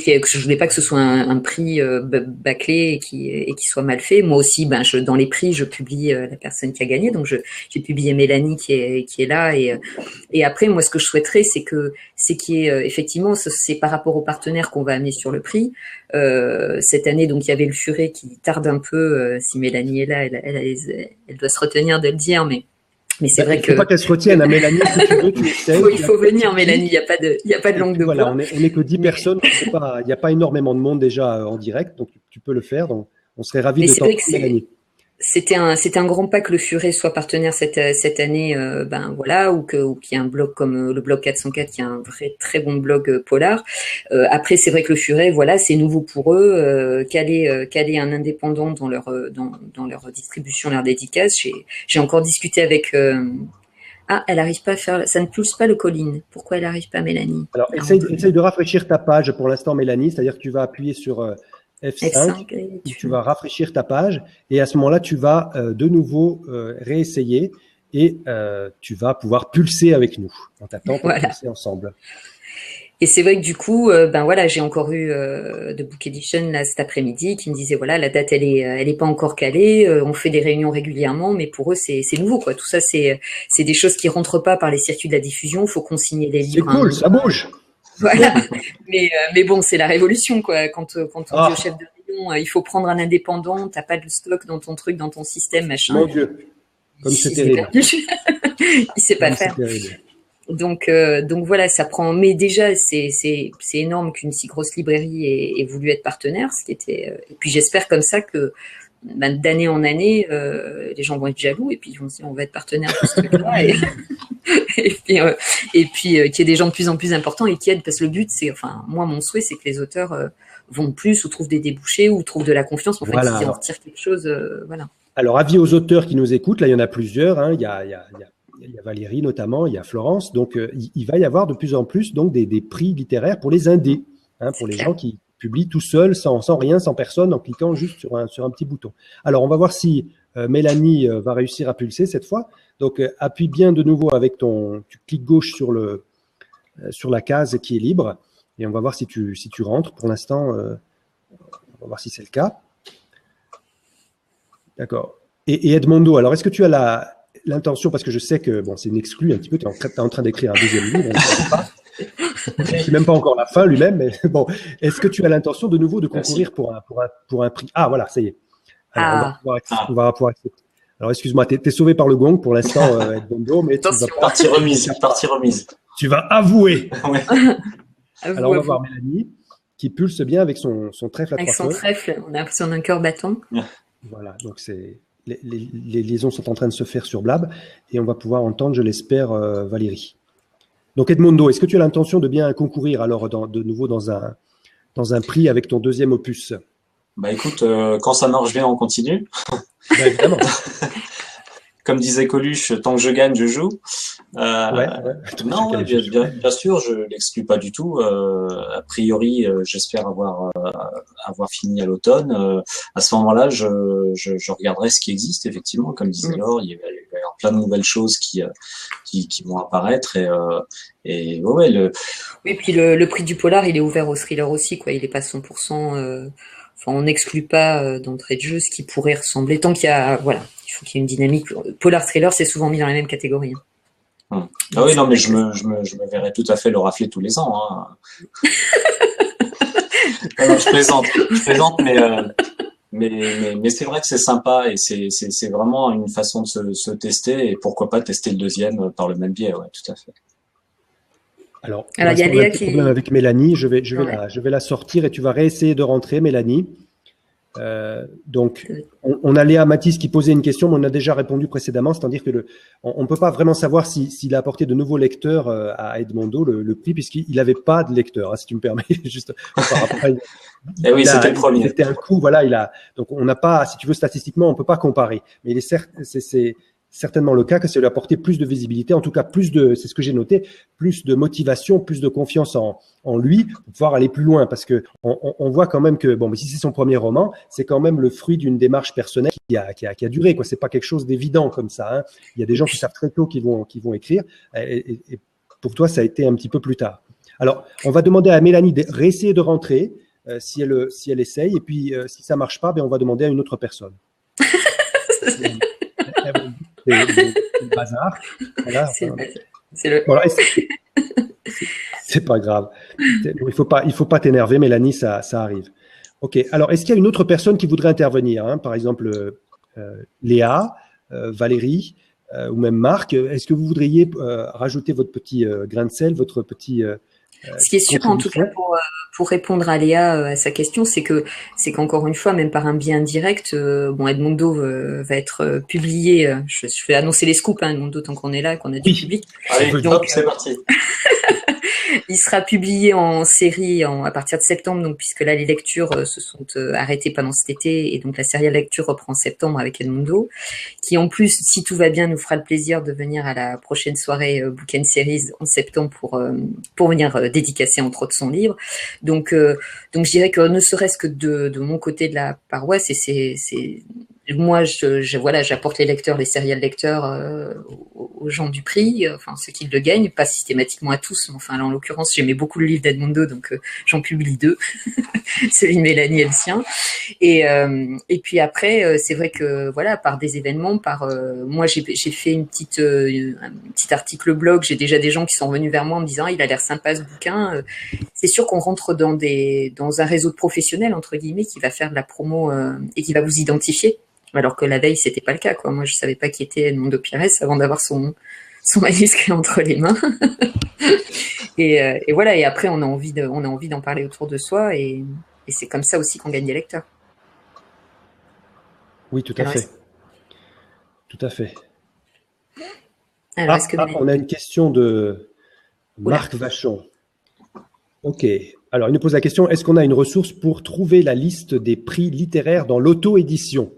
pas que ce soit un prix bâclé et qui soit mal fait. Moi aussi, dans les prix, je publie la personne qui a gagné. Donc j'ai publié Mélanie qui est là et après moi ce que je souhaiterais c'est qu'il y ait effectivement c'est par rapport aux partenaires qu'on va amener sur le prix. Cette année donc il y avait le Furet qui tarde un peu. Si Mélanie est là, elle doit se retenir de le dire, mais c'est vrai que. Il ne faut pas qu'elle se retienne, à Mélanie, si tu veux, tu essaies. Il faut venir, Mélanie, il n'y a pas de langue de bois. Voilà, on n'est que 10 personnes, il n'y a pas énormément de monde déjà en direct, donc tu peux le faire, donc on serait ravis de t'entendre, Mélanie. C'était un grand pas que le Furet soit partenaire cette année, voilà, ou qu'il y ait un blog comme le blog 404 qui est un vrai très bon blog polar. Après, c'est vrai que le Furet, voilà, c'est nouveau pour eux, caler un indépendant dans leur distribution, leur dédicace. J'ai encore discuté avec. Elle arrive pas à faire, ça ne pulse pas le Colline. Pourquoi elle arrive pas, Mélanie? Alors, essaye de rafraîchir ta page pour l'instant, Mélanie, c'est-à-dire que tu vas appuyer sur F5, tu vas rafraîchir ta page et à ce moment-là, tu vas de nouveau réessayer et tu vas pouvoir pulser avec nous. On t'attend pour pulser ensemble. Et c'est vrai que du coup, voilà, j'ai encore eu de Book Edition là cet après-midi qui me disait voilà, la date elle est pas encore calée, on fait des réunions régulièrement, mais pour eux c'est nouveau quoi. Tout ça c'est des choses qui rentrent pas par les circuits de la diffusion. Faut consigner des livres. C'est cool, ça bouge. Voilà, mais bon, c'est la révolution quoi. Quand on dit au chef de rayon, il faut prendre un indépendant, t'as pas de stock dans ton truc, dans ton système, machin. Mon Dieu, comme c'est terrible. Il sait pas faire. Donc voilà, ça prend. Mais déjà, c'est énorme qu'une si grosse librairie ait voulu être partenaire, ce qui était. Et puis j'espère comme ça que d'année en année, les gens vont être jaloux et puis ils vont se dire on va être partenaire pour ce truc-là et puis qu'il y ait des gens de plus en plus importants et qui aident parce que le but c'est, enfin moi mon souhait c'est que les auteurs vont plus ou trouvent des débouchés ou trouvent de la confiance pour qu'ils en retirent quelque chose. Voilà. Alors avis aux auteurs qui nous écoutent, là il y en a plusieurs, hein, il y a il y a Valérie notamment, il y a Florence. Donc, il va y avoir de plus en plus donc des prix littéraires pour les indés, hein, pour les gens qui publient tout seuls, sans rien, sans personne, en cliquant juste sur un petit bouton. Alors, on va voir si Mélanie va réussir à pulser cette fois. Donc, appuie bien de nouveau avec tu cliques gauche sur la case qui est libre, et on va voir si tu rentres. Pour l'instant, on va voir si c'est le cas. D'accord. Et Edmondo, alors est-ce que tu as l'intention, parce que je sais que c'est une exclue un petit peu, tu es en train d'écrire un deuxième livre, on ne sait pas. C'est même pas encore la fin lui-même, mais bon, est-ce que tu as l'intention de nouveau de concourir pour un prix? Ah voilà, ça y est. Alors, on va pouvoir accepter. Alors excuse-moi, t'es sauvé par le gong pour l'instant, Edmondo, mais tu vas partie remise. Tu vas avouer. Ouais. Alors on va voir Mélanie qui pulse bien avec son trèfle à trois feuilles. Avec son trèfle, on a l'impression d'un cœur battant. Voilà, donc les liaisons sont en train de se faire sur Blab et on va pouvoir entendre, je l'espère, Valérie. Donc Edmondo, est-ce que tu as l'intention de bien concourir alors de nouveau dans un prix avec ton deuxième opus? Bah écoute, quand ça marche bien, on continue. Bah, évidemment. Comme disait Coluche, tant que je gagne, je joue. Non, bien sûr, je l'exclus pas du tout. A priori, j'espère avoir fini à l'automne. À ce moment-là, je regarderai ce qui existe effectivement, comme disait Laure. Il va y avoir plein de nouvelles choses qui vont apparaître et ouais. Oui, puis le prix du polar, il est ouvert au thriller aussi, quoi. Il est pas 100%. Enfin, on n'exclut pas d'entrée de jeu ce qui pourrait ressembler. Tant qu'il y a, voilà, il faut qu'il y ait une dynamique. Polar thriller, c'est souvent mis dans la même catégorie. Ah oui, non, mais je me verrais tout à fait le rafler tous les ans. Hein. Non, je plaisante, mais c'est vrai que c'est sympa et c'est vraiment une façon de se tester et pourquoi pas tester le deuxième par le même biais, ouais, tout à fait. Alors il y a Léa qui problème avec Mélanie, je vais la sortir et tu vas réessayer de rentrer, Mélanie. Donc, on a Léa Mathis qui posait une question, mais on a déjà répondu précédemment, c'est-à-dire que on ne peut pas vraiment savoir s'il a apporté de nouveaux lecteurs à Edmondo, le prix, puisqu'il n'avait pas de lecteurs, hein, si tu me permets, juste par rapport à... Et oui, c'était le premier. C'était un coup, voilà, donc on n'a pas, si tu veux, statistiquement, on ne peut pas comparer, mais c'est certainement le cas que ça lui a apporté plus de visibilité, en tout cas c'est ce que j'ai noté, plus de motivation, plus de confiance en lui pour pouvoir aller plus loin, parce que on voit quand même que mais si c'est son premier roman, c'est quand même le fruit d'une démarche personnelle qui a duré, quoi. C'est pas quelque chose d'évident comme ça, hein. Il y a des gens qui savent très tôt qu'ils vont écrire, et pour toi ça a été un petit peu plus tard. Alors on va demander à Mélanie de réessayer de rentrer si elle essaye, et puis si ça marche pas, on va demander à une autre personne. C'est le bazar. Voilà, voilà, c'est pas grave. Il faut pas t'énerver, Mélanie, ça arrive. Ok. Alors, est-ce qu'il y a une autre personne qui voudrait intervenir, hein? Par exemple, Léa, Valérie ou même Marc. Est-ce que vous voudriez rajouter votre petit grain de sel, votre petit ce qui est sûr, en tout cas, pour répondre à Léa à sa question, c'est qu'encore une fois, même par un biais indirect, Edmondo va être publié. Je vais annoncer les scoops, hein, Edmondo, tant qu'on est là, qu'on a du public. Allez, donc c'est parti. Il sera publié en série à partir de septembre, donc puisque là les lectures se sont arrêtées pendant cet été, et donc la série de lecture reprend en septembre avec Edmondo, qui en plus, si tout va bien, nous fera le plaisir de venir à la prochaine soirée Book and Series en septembre pour venir dédicacer entre autres son livre. Donc je dirais que ne serait-ce que de mon côté de la paroisse, et c'est moi, j'apporte les lecteurs, les serial lecteurs aux gens du prix, enfin ceux qui le gagnent, pas systématiquement à tous, mais enfin là en l'occurrence j'aimais beaucoup le livre d'Edmondo, donc j'en publie 2, celui de Mélanie et le sien. Et puis après, c'est vrai que voilà, par des événements, moi j'ai fait un petit article blog, j'ai déjà des gens qui sont venus vers moi en me disant il a l'air sympa ce bouquin. C'est sûr qu'on rentre dans un réseau de professionnels entre guillemets qui va faire de la promo et qui va vous identifier. Alors que la veille, c'était pas le cas, quoi. Moi, je savais pas qui était Edmondo Pires avant d'avoir son manuscrit entre les mains. et voilà. Et après, on a envie d'en parler autour de soi, et c'est comme ça aussi qu'on gagne des lecteurs. Oui, tout à fait. Tout à fait. Alors, on a une question de Marc Vachon. Ok. Alors, il nous pose la question, est-ce qu'on a une ressource pour trouver la liste des prix littéraires dans l'auto-édition?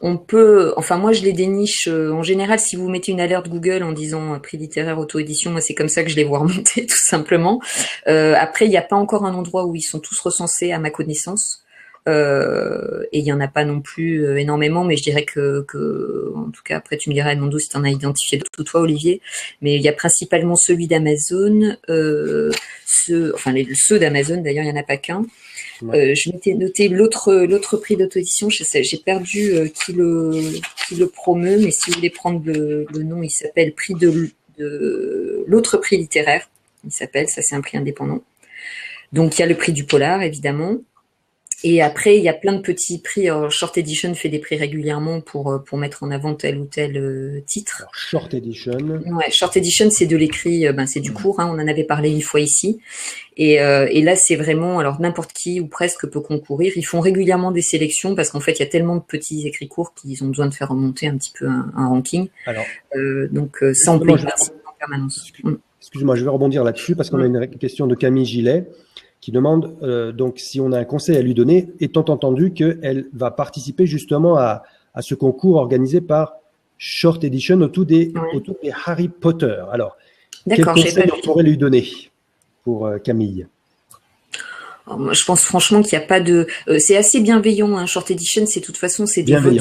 On peut, enfin moi je les déniche en général si vous mettez une alerte Google en disant prix littéraire auto-édition, moi c'est comme ça que je les vois remonter tout simplement. Après il n'y a pas encore un endroit où ils sont tous recensés à ma connaissance. Et il y en a pas non plus énormément, mais je dirais que en tout cas après tu me diras Edmondo si tu en as identifié d'autres toi Olivier, mais il y a principalement celui d'Amazon, ceux d'Amazon d'ailleurs il y en a pas qu'un. Je m'étais noté l'autre prix d'auto-édition, j'ai perdu qui le promeut, mais si vous voulez prendre le nom, il s'appelle prix de l'autre prix littéraire, il s'appelle, ça c'est un prix indépendant. Donc il y a le prix du polar évidemment. Et après, il y a plein de petits prix. Alors, Short Edition fait des prix régulièrement pour mettre en avant tel ou tel titre. Alors, Short Edition. Ouais, Short Edition, c'est de l'écrit, c'est du court. Hein, on en avait parlé une fois ici. Et là, c'est vraiment, alors n'importe qui ou presque peut concourir. Ils font régulièrement des sélections parce qu'en fait, il y a tellement de petits écrits courts qu'ils ont besoin de faire remonter un petit peu un ranking. Alors, donc ça, on peut y participer en permanence. Excuse-moi, je vais rebondir là-dessus parce qu'on a une question de Camille Gillet qui demande donc si on a un conseil à lui donner, étant entendu qu'elle va participer justement à ce concours organisé par Short Edition autour des Harry Potter. Alors, quel conseil on pourrait lui donner pour Camille? Moi, je pense franchement qu'il n'y a pas de. C'est assez bienveillant. Hein. Short Edition, c'est de toute façon, c'est des votes.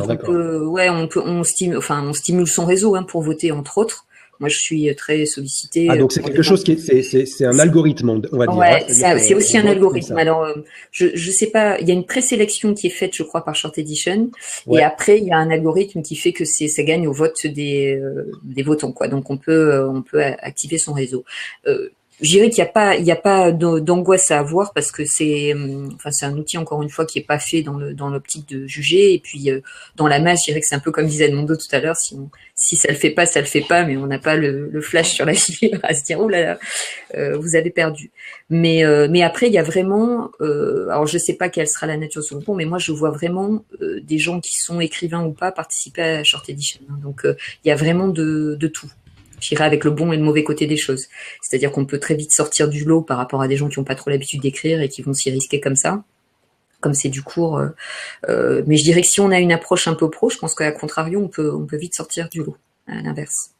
On stimule son réseau hein, pour voter entre autres. Moi, je suis très sollicitée. Ah, donc c'est quelque chose qui c'est un algorithme, on va dire. Ouais, c'est aussi un algorithme. Alors, je sais pas, il y a une présélection qui est faite, je crois, par Short Edition. Ouais. Et après, il y a un algorithme qui fait que ça gagne au vote des votants, quoi. Donc, on peut activer son réseau. Je dirais qu'il y a pas d'angoisse à avoir parce que c'est un outil encore une fois qui est pas fait dans l'optique de juger et puis dans la masse, je dirais que c'est un peu comme disait Edmondo tout à l'heure, si ça le fait pas, mais on n'a pas le flash sur la figure à se dire oh là là, vous avez perdu. Mais après il y a vraiment, alors je sais pas quelle sera la nature de ce concours, mais moi je vois vraiment des gens qui sont écrivains ou pas participer à Short Edition. Hein, donc il y a vraiment de tout. J'irai avec le bon et le mauvais côté des choses. C'est-à-dire qu'on peut très vite sortir du lot par rapport à des gens qui n'ont pas trop l'habitude d'écrire et qui vont s'y risquer comme ça, comme c'est du court. Mais je dirais que si on a une approche un peu pro, je pense qu'à contrario, on peut vite sortir du lot, à l'inverse.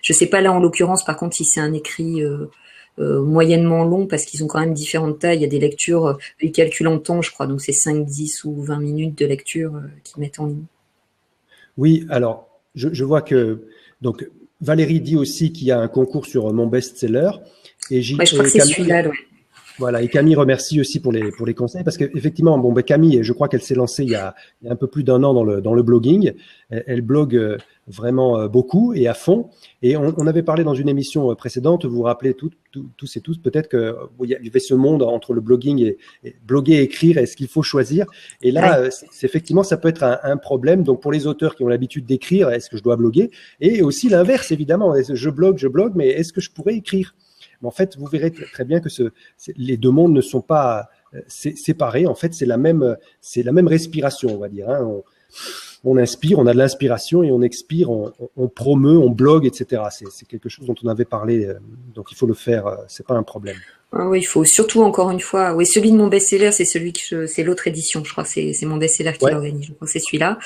Je sais pas là en l'occurrence, par contre, si c'est un écrit moyennement long, parce qu'ils ont quand même différentes tailles. Il y a des lectures, ils calculent en temps, je crois, donc c'est 5, 10 ou 20 minutes de lecture qu'ils mettent en ligne. Oui, alors, je vois que... donc Valérie dit aussi qu'il y a un concours sur mon best-seller. Et je crois que c'est celui-là, ouais. Voilà, et Camille remercie aussi pour les conseils, parce qu'effectivement, Camille, je crois qu'elle s'est lancée il y a un peu plus d'1 an dans le blogging. Elle blogue vraiment beaucoup et à fond. Et on avait parlé dans une émission précédente, vous vous rappelez tous et tous, peut-être qu'il y avait ce monde entre le blogging et bloguer et écrire, est-ce qu'il faut choisir? Et là, effectivement, ça peut être un problème. Donc, pour les auteurs qui ont l'habitude d'écrire, est-ce que je dois bloguer? Et aussi l'inverse, évidemment. Je blogue, mais est-ce que je pourrais écrire? Mais en fait, vous verrez très bien que les deux mondes ne sont pas séparés. En fait, c'est la même respiration, on va dire. Hein. On inspire, on a de l'inspiration et on expire, on promeut, on blogue, etc. C'est quelque chose dont on avait parlé, donc il faut le faire. C'est pas un problème. Ah oui, il faut surtout encore une fois. Oui, celui de mon best-seller, c'est c'est l'autre édition. Je crois que c'est mon best-seller qui l'organise. Je crois que c'est celui-là.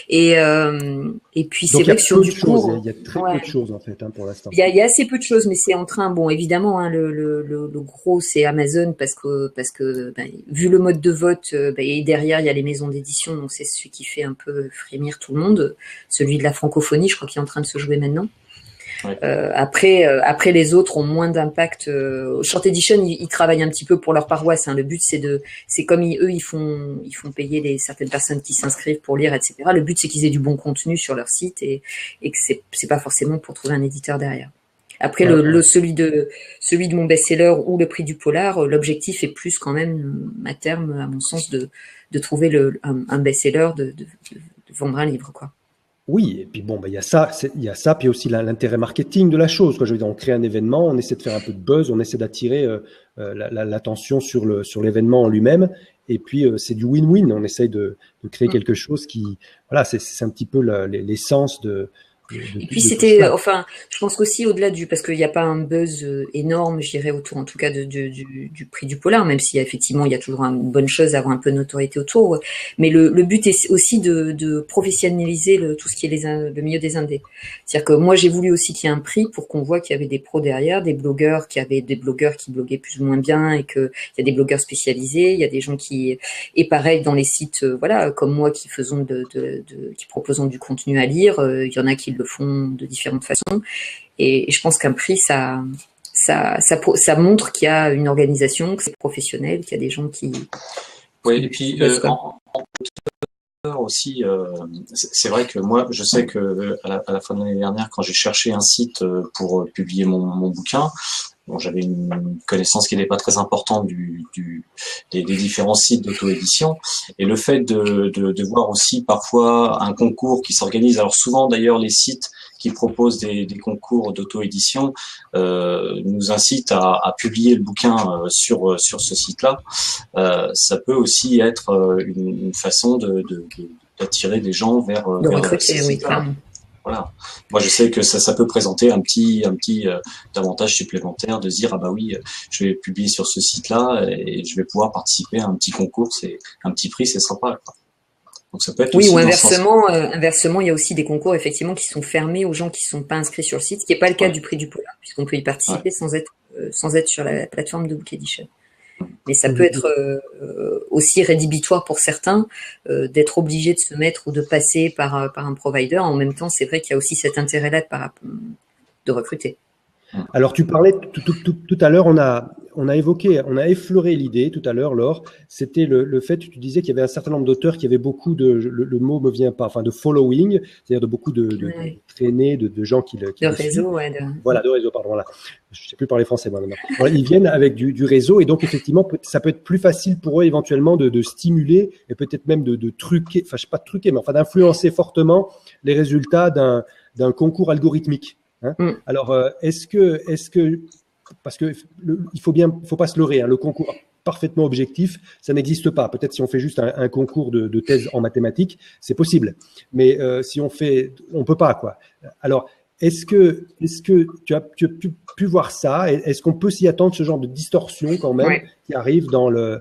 Et puis c'est vrai que sur du court, il y a très peu de choses en fait pour l'instant. Il y a assez peu de choses, mais c'est en train. Bon, évidemment, hein, le gros c'est Amazon parce que vu le mode de vote, et derrière il y a les maisons d'édition, donc c'est celui qui fait un peu frémir tout le monde. Celui de la francophonie, je crois qu'il est en train de se jouer maintenant. Ouais. Après les autres ont moins d'impact. Short Edition, ils travaillent un petit peu pour leur paroisse. Hein. Le but c'est comme ils font payer certaines personnes qui s'inscrivent pour lire, etc. Le but c'est qu'ils aient du bon contenu sur leur site et que c'est pas forcément pour trouver un éditeur derrière. Après celui de mon best-seller ou le prix du polar, l'objectif est plus quand même à terme, à mon sens, de trouver un best-seller, de vendre un livre, quoi. Oui, et puis il y a ça, puis aussi l'intérêt marketing de la chose. Quoi. Je veux dire, on crée un événement, on essaie de faire un peu de buzz, on essaie d'attirer l'attention sur l'événement en lui-même, et puis c'est du win-win. On essaie de créer quelque chose qui, voilà, c'est un petit peu l'essence de Et puis de tout c'était, cela. enfin, je pense qu'aussi au-delà parce qu'il n'y a pas un buzz énorme, je dirais, autour en tout cas du prix du polar, même si effectivement il y a toujours une bonne chose à avoir un peu de notoriété autour. Mais le but est aussi de professionnaliser tout ce qui est le milieu des indés. C'est-à-dire que moi j'ai voulu aussi qu'il y ait un prix pour qu'on voit qu'il y avait des pros derrière, des blogueurs, qu'il y avait des blogueurs qui bloguaient plus ou moins bien et qu'il y a des blogueurs spécialisés, il y a des gens et pareil dans les sites, voilà, comme moi qui proposons du contenu à lire, il y en a qui le font de différentes façons. Et je pense qu'un prix, ça montre qu'il y a une organisation, que c'est professionnel, qu'il y a des gens qui Oui, et puis aussi, c'est vrai que moi, je sais que à la fin de l'année dernière, quand j'ai cherché un site pour publier mon bouquin, bon, j'avais une connaissance qui n'était pas très importante des différents sites d'auto-édition, et le fait de voir aussi parfois un concours qui s'organise. Alors souvent d'ailleurs les sites qui proposent des concours d'auto-édition nous incitent à publier le bouquin sur ce site-là. Ça peut aussi être une façon d'attirer des gens vers recruter, ces oui, sites-là. clairement. Voilà. Moi, je sais que ça peut présenter un petit avantage supplémentaire de se dire, ah bah oui, je vais publier sur ce site-là et je vais pouvoir participer à un petit concours, c'est un petit prix, c'est sympa, quoi. Donc ça peut être Oui, aussi ou dans ce sens. inversement, il y a aussi des concours effectivement qui sont fermés aux gens qui sont pas inscrits sur le site, ce qui n'est pas le cas Ouais, du prix du polar, puisqu'on peut y ouais. participer sans être sur la plateforme de Book Edition. Mais ça peut Mhm. être aussi rédhibitoire pour certains d'être obligé de se mettre ou de passer par un provider. En même temps, c'est vrai qu'il y a aussi cet intérêt-là de recruter. Alors, tu parlais tout à l'heure, on a effleuré l'idée tout à l'heure, Laure. C'était le fait, tu disais qu'il y avait un certain nombre d'auteurs qui avaient beaucoup le mot me vient pas, enfin de following, c'est-à-dire de beaucoup de Ouais. traînées, de gens qui De le suivent. réseau, ouais. Voilà, de réseau, pardon, voilà. Je sais plus parler français moi maintenant. Voilà, ils viennent avec du réseau et donc effectivement, ça peut être plus facile pour eux éventuellement de stimuler et peut-être même de truquer, enfin je sais pas de truquer, mais enfin d'influencer fortement les résultats d'un concours algorithmique. Hein. Mm. Alors, est-ce que, parce que faut pas se leurrer, hein, le concours parfaitement objectif, ça n'existe pas. Peut-être si on fait juste un concours de thèse en mathématiques, c'est possible. Mais si on peut pas, quoi. Alors, est-ce que tu as pu voir ça? Est-ce qu'on peut s'y attendre, ce genre de distorsion quand même Ouais. qui arrive dans le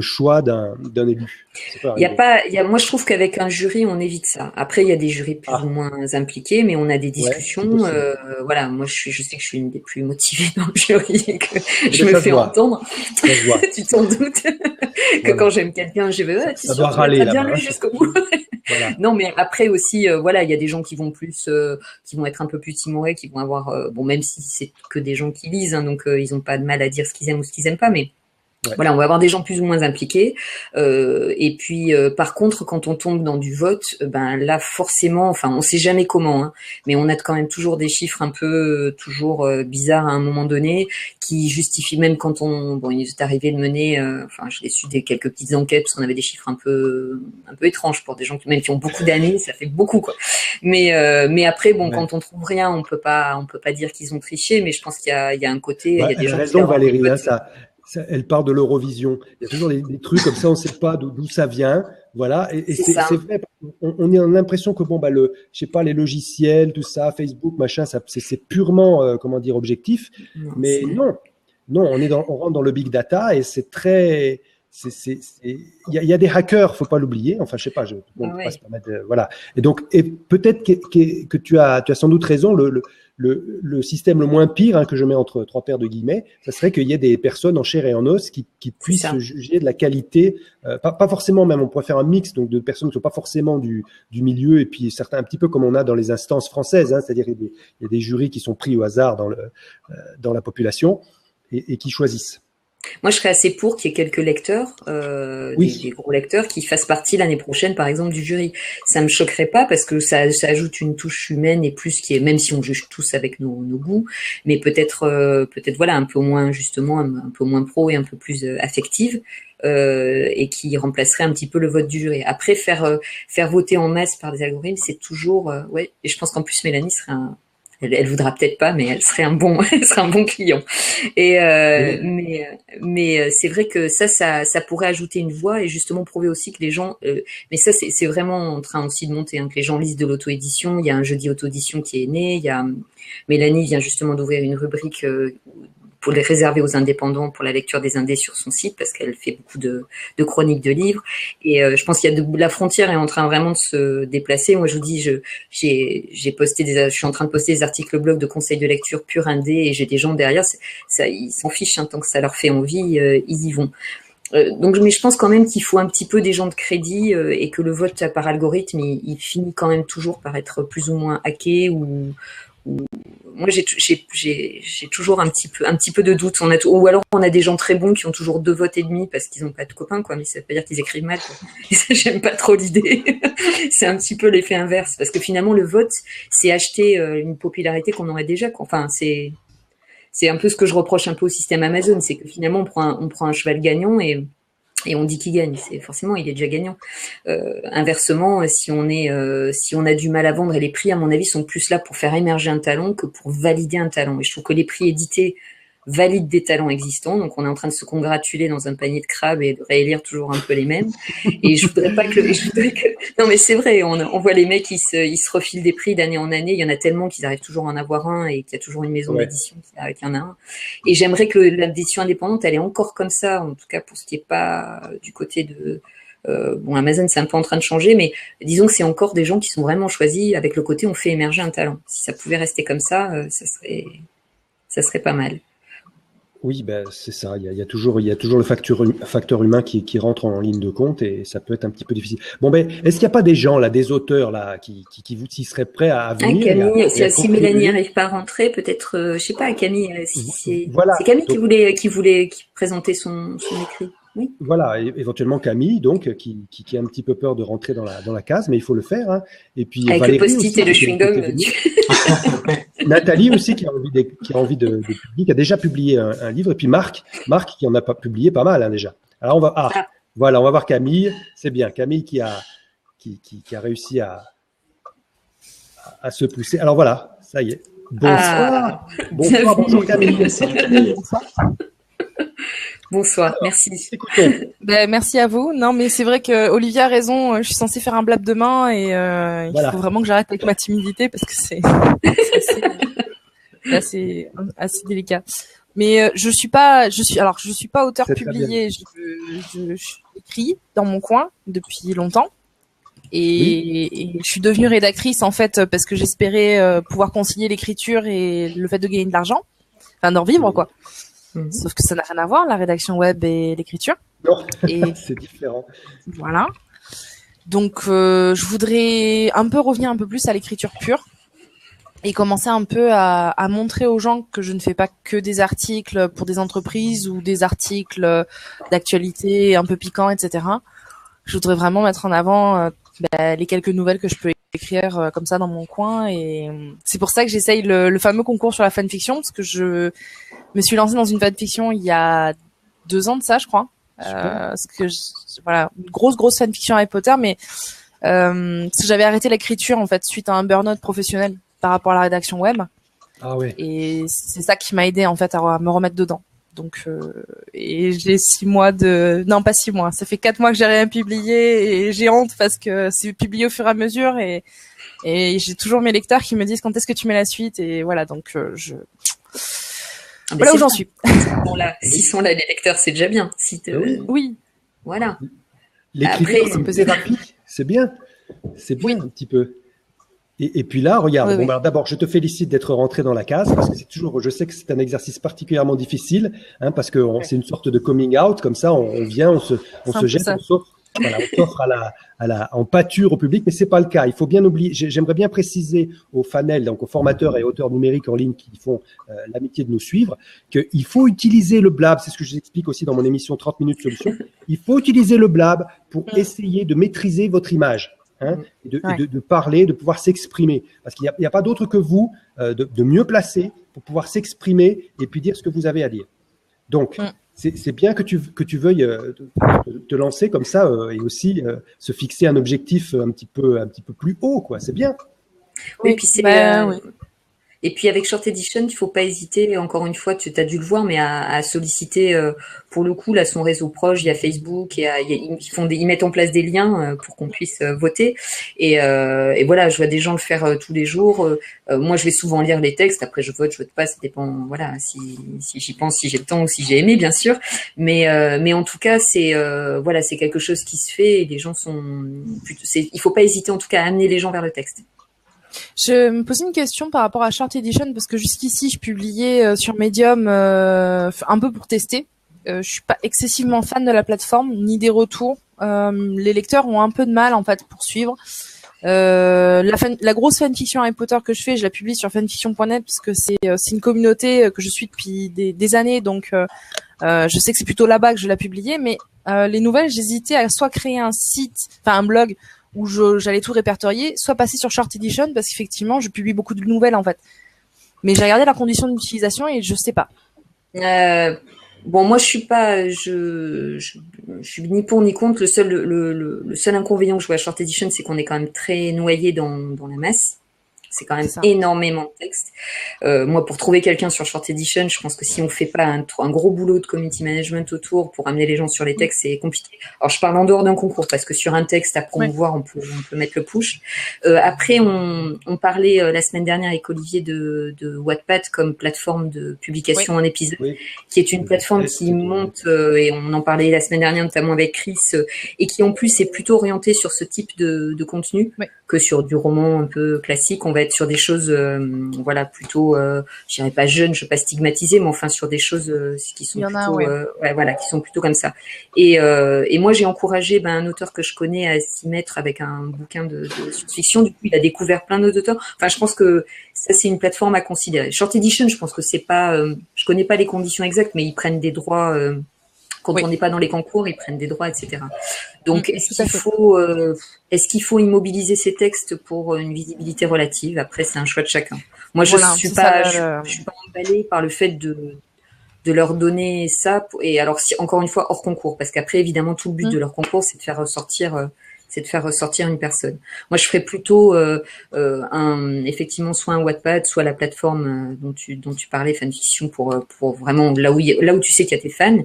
choix d'un élu? Moi, je trouve qu'avec un jury, on évite ça. Après, il y a des jurys plus ou moins impliqués, mais on a des Ouais, c'est discussions. possible. Voilà, moi, je sais que je suis une des plus motivées dans le jury et que je Mais me ça se fais voit, entendre. ça se voit. Tu t'en doutes que Voilà. quand j'aime quelqu'un, je vais, t'es Ça sûr, doit tu vas râler très bien là-bas, lu hein. jusqu'au bout. Voilà. Non, mais après aussi, voilà, il y a des gens qui vont qui vont être un peu plus timorés, qui vont avoir, bon, même si c'est que des gens qui lisent, hein, donc ils ont pas de mal à dire ce qu'ils aiment ou ce qu'ils aiment pas, mais Ouais. voilà, on va avoir des gens plus ou moins impliqués. Et puis, par contre, quand on tombe dans du vote, ben là, forcément, enfin, on sait jamais comment, hein, mais on a quand même toujours des chiffres un peu toujours bizarres à un moment donné, qui justifient même quand il est arrivé de mener, enfin, j'ai su quelques petites enquêtes parce qu'on avait des chiffres un peu étranges pour des gens qui ont beaucoup d'années, ça fait beaucoup quoi. Mais après, bon, Ouais. quand on trouve rien, on peut pas dire qu'ils ont triché, mais je pense qu'il y a un côté, il y a des Elle a gens qui raison, leur ont Valérie. Hein, elle parle de l'Eurovision. Il y a toujours des trucs comme ça, on ne sait pas d'où ça vient. Voilà, et C'est ça. c'est vrai. On a l'impression que bon, je sais pas, les logiciels, tout ça, Facebook, machin, c'est purement, comment dire, objectif. Non, Mais non, on rentre dans le big data et c'est très, il y a des hackers, faut pas l'oublier. Enfin, je sais pas, on peut pas se permettre, voilà. Et donc, peut-être que tu as sans doute raison. Le système le moins pire, hein, que je mets entre trois paires de guillemets, ça serait qu'il y ait des personnes en chair et en os qui puissent juger de la qualité, pas forcément même, on pourrait faire un mix donc de personnes qui ne sont pas forcément du milieu et puis certains un petit peu comme on a dans les instances françaises, hein, c'est-à-dire il y a des jurys qui sont pris au hasard dans la population et qui choisissent. Moi, je serais assez pour qu'il y ait quelques lecteurs, des gros lecteurs, qui fassent partie l'année prochaine, par exemple, du jury. Ça me choquerait pas parce que ça ajoute une touche humaine et plus qui est, même si on juge tous avec nos goûts, mais peut-être voilà un peu moins justement, un peu moins pro et un peu plus affective. Et qui remplacerait un petit peu le vote du jury. Après, faire voter en masse par des algorithmes, c'est toujours, ouais. Et je pense qu'en plus Mélanie serait elle voudra peut-être pas, mais elle serait un bon client. Et mais c'est vrai que ça pourrait ajouter une voix et justement prouver aussi que les gens. Mais ça, c'est vraiment en train aussi de monter, hein, que les gens lisent de l'auto-édition. Il y a un jeudi auto-édition qui est né. Il y a Mélanie vient justement d'ouvrir une rubrique pour les réserver aux indépendants pour la lecture des indés sur son site parce qu'elle fait beaucoup de chroniques de livres et je pense qu'il y a la frontière est en train vraiment de se déplacer. Moi je vous dis je suis en train de poster des articles blog de conseils de lecture pur indé et j'ai des gens derrière ça ils s'en fichent, hein, tant que ça leur fait envie ils y vont. Donc mais je pense quand même qu'il faut un petit peu des gens de crédit et que le vote par algorithme il finit quand même toujours par être plus ou moins hacké ou moi j'ai toujours un petit peu de doute. Ou alors on a des gens très bons qui ont toujours 2 votes et demi parce qu'ils n'ont pas de copains, quoi. Mais ça veut pas dire qu'ils écrivent mal, quoi. Et ça, j'aime pas trop l'idée. C'est un petit peu l'effet inverse parce que finalement le vote c'est acheter une popularité qu'on aurait déjà, quoi. Enfin c'est un peu ce que je reproche un peu au système Amazon, c'est que finalement on prend un cheval gagnant et on dit qu'il gagne, c'est forcément il est déjà gagnant. Inversement, si on a du mal à vendre et les prix à mon avis sont plus là pour faire émerger un talent que pour valider un talent. Et je trouve que les prix édités valident des talents existants, donc on est en train de se congratuler dans un panier de crabes et de réélire toujours un peu les mêmes. Et je voudrais non mais c'est vrai, on voit les mecs ils se refilent des prix d'année en année. Il y en a tellement qu'ils arrivent toujours à en avoir un et qu'il y a toujours une maison d'édition qui en a un. Et j'aimerais que l'édition indépendante elle est encore comme ça, en tout cas pour ce qui est pas du côté de Amazon c'est un peu en train de changer, mais disons que c'est encore des gens qui sont vraiment choisis avec le côté on fait émerger un talent. Si ça pouvait rester comme ça, ça serait pas mal. Oui, ben c'est ça. Il y a toujours le facteur humain qui rentre en ligne de compte et ça peut être un petit peu difficile. Bon, ben, est-ce qu'il n'y a pas des gens là, des auteurs là, qui seraient prêts à venir? Camille, si Mélanie n'arrive pas à rentrer, peut-être, je sais pas, Camille, c'est Camille qui voulait présenter son écrit. Oui. Voilà, éventuellement Camille, donc, qui a un petit peu peur de rentrer dans la case, mais il faut le faire, hein. Et puis avec Valérie le post-it et le chewing-gum. Nathalie aussi, qui a envie de publier, qui a déjà publié un livre, et puis Marc qui en a pas publié pas mal, hein, déjà. Alors on va voir Camille, c'est bien, Camille qui a réussi à se pousser. Alors voilà, ça y est. Bonsoir. Bonjour Camille. Salut Camille. Bonsoir, merci. Merci à vous. Non, mais c'est vrai que Olivier a raison. Je suis censée faire un blab demain et il faut vraiment que j'arrête avec ma timidité parce que c'est assez délicat. Mais je suis pas auteur publié. Je écris dans mon coin depuis longtemps et je suis devenue rédactrice en fait parce que j'espérais pouvoir concilier l'écriture et le fait de gagner de l'argent, enfin d'en vivre quoi. Sauf que ça n'a rien à voir, la rédaction web et l'écriture. Non, c'est différent. Voilà. Donc, je voudrais un peu revenir un peu plus à l'écriture pure et commencer un peu à montrer aux gens que je ne fais pas que des articles pour des entreprises ou des articles d'actualité un peu piquants, etc. Je voudrais vraiment mettre en avant les quelques nouvelles que je peux écrire comme ça dans mon coin et c'est pour ça que j'essaye le fameux concours sur la fanfiction parce que je me suis lancée dans une fanfiction il y a 2 ans de ça je crois parce que une grosse fanfiction Harry Potter mais parce que j'avais arrêté l'écriture en fait suite à un burn-out professionnel par rapport à la rédaction web et c'est ça qui m'a aidé en fait à me remettre dedans. Donc et j'ai 6 mois non pas 6 mois, ça fait 4 mois que j'ai rien publié et j'ai honte parce que c'est publié au fur et à mesure et j'ai toujours mes lecteurs qui me disent quand est-ce que tu mets la suite et voilà donc voilà où j'en suis. S'ils sont là les lecteurs c'est déjà bien. Oui. Voilà. L'écriture c'est thérapie, c'est bien un petit peu. Et puis là, regarde. Alors d'abord, je te félicite d'être rentré dans la case parce que c'est toujours. Je sais que c'est un exercice particulièrement difficile, hein, parce que c'est une sorte de coming out. Comme ça, on vient, on se jette, on s'offre en pâture au public, mais c'est pas le cas. Il faut bien oublier. J'aimerais bien préciser aux fanels, donc aux formateurs et auteurs numériques en ligne qui font l'amitié de nous suivre, qu'il faut utiliser le blab. C'est ce que je vous explique aussi dans mon émission 30 minutes solution. Il faut utiliser le blab pour essayer de maîtriser votre image. Hein, et de parler, de pouvoir s'exprimer. Parce qu'il n'y a pas d'autre que vous de mieux placé pour pouvoir s'exprimer et puis dire ce que vous avez à dire. Donc, c'est bien que tu veuilles te lancer comme ça et aussi se fixer un objectif un petit peu plus haut, quoi. C'est bien. Oui, puis Et puis avec Short Edition, il faut pas hésiter, encore une fois, tu as dû le voir, mais à solliciter, pour le coup, là, son réseau proche, il y a Facebook, ils mettent en place des liens pour qu'on puisse voter. Et voilà, je vois des gens le faire tous les jours. Moi, je vais souvent lire les textes. Après, je vote pas, ça dépend. Voilà, si j'y pense, si j'ai le temps ou si j'ai aimé, bien sûr. Mais en tout cas, c'est voilà, c'est quelque chose qui se fait. Et les gens il faut pas hésiter, en tout cas, à amener les gens vers le texte. Je me posais une question par rapport à Short Edition parce que jusqu'ici je publiais sur Medium un peu pour tester. Je suis pas excessivement fan de la plateforme ni des retours. Les lecteurs ont un peu de mal en fait pour suivre. La grosse fanfiction Harry Potter que je fais, je la publie sur fanfiction.net parce que c'est une communauté que je suis depuis des années, donc je sais que c'est plutôt là-bas que je l'ai publiée. Mais les nouvelles, j'hésitais à soit créer un site, enfin un blog où j'allais tout répertorier, soit passer sur Short Edition parce qu'effectivement je publie beaucoup de nouvelles en fait. Mais j'ai regardé la condition d'utilisation et je sais pas. Bon, moi je suis ni pour ni contre. Le seul inconvénient que je vois à Short Edition, c'est qu'on est quand même très noyé dans la masse. C'est quand même énormément de texte. Moi, pour trouver quelqu'un sur Short Edition, je pense que si on fait pas un gros boulot de community management autour pour amener les gens sur les textes, c'est compliqué. Alors, je parle en dehors d'un concours parce que sur un texte à promouvoir, on peut mettre le push. Après, on parlait la semaine dernière avec Olivier de Wattpad comme plateforme de publication en épisode, qui est une plateforme qui monte, et on en parlait la semaine dernière notamment avec Chris, et qui en plus est plutôt orientée sur ce type de contenu que sur du roman un peu classique. On va être sur des choses, voilà, plutôt, je dirais pas jeunes, je veux pas stigmatiser, mais enfin sur des choses qui sont plutôt, voilà, qui sont plutôt comme ça. Et moi, j'ai encouragé un auteur que je connais à s'y mettre avec un bouquin de science-fiction. Du coup, il a découvert plein d'autres auteurs. Enfin, je pense que ça, c'est une plateforme à considérer. Short Edition, je pense que c'est pas, je connais pas les conditions exactes, mais ils prennent des droits. Quand on n'est pas dans les concours, ils prennent des droits, etc. Donc, est-ce qu'il faut immobiliser ces textes pour une visibilité relative? Après, c'est un choix de chacun. Moi, je suis pas emballée par le fait de leur donner ça. Et alors, encore une fois, hors concours, parce qu'après, évidemment, tout le but de leur concours, c'est de faire ressortir une personne. Moi, je ferais plutôt effectivement soit un Wattpad, soit la plateforme dont tu parlais, fanfiction, pour vraiment là où tu sais qu'il y a tes fans.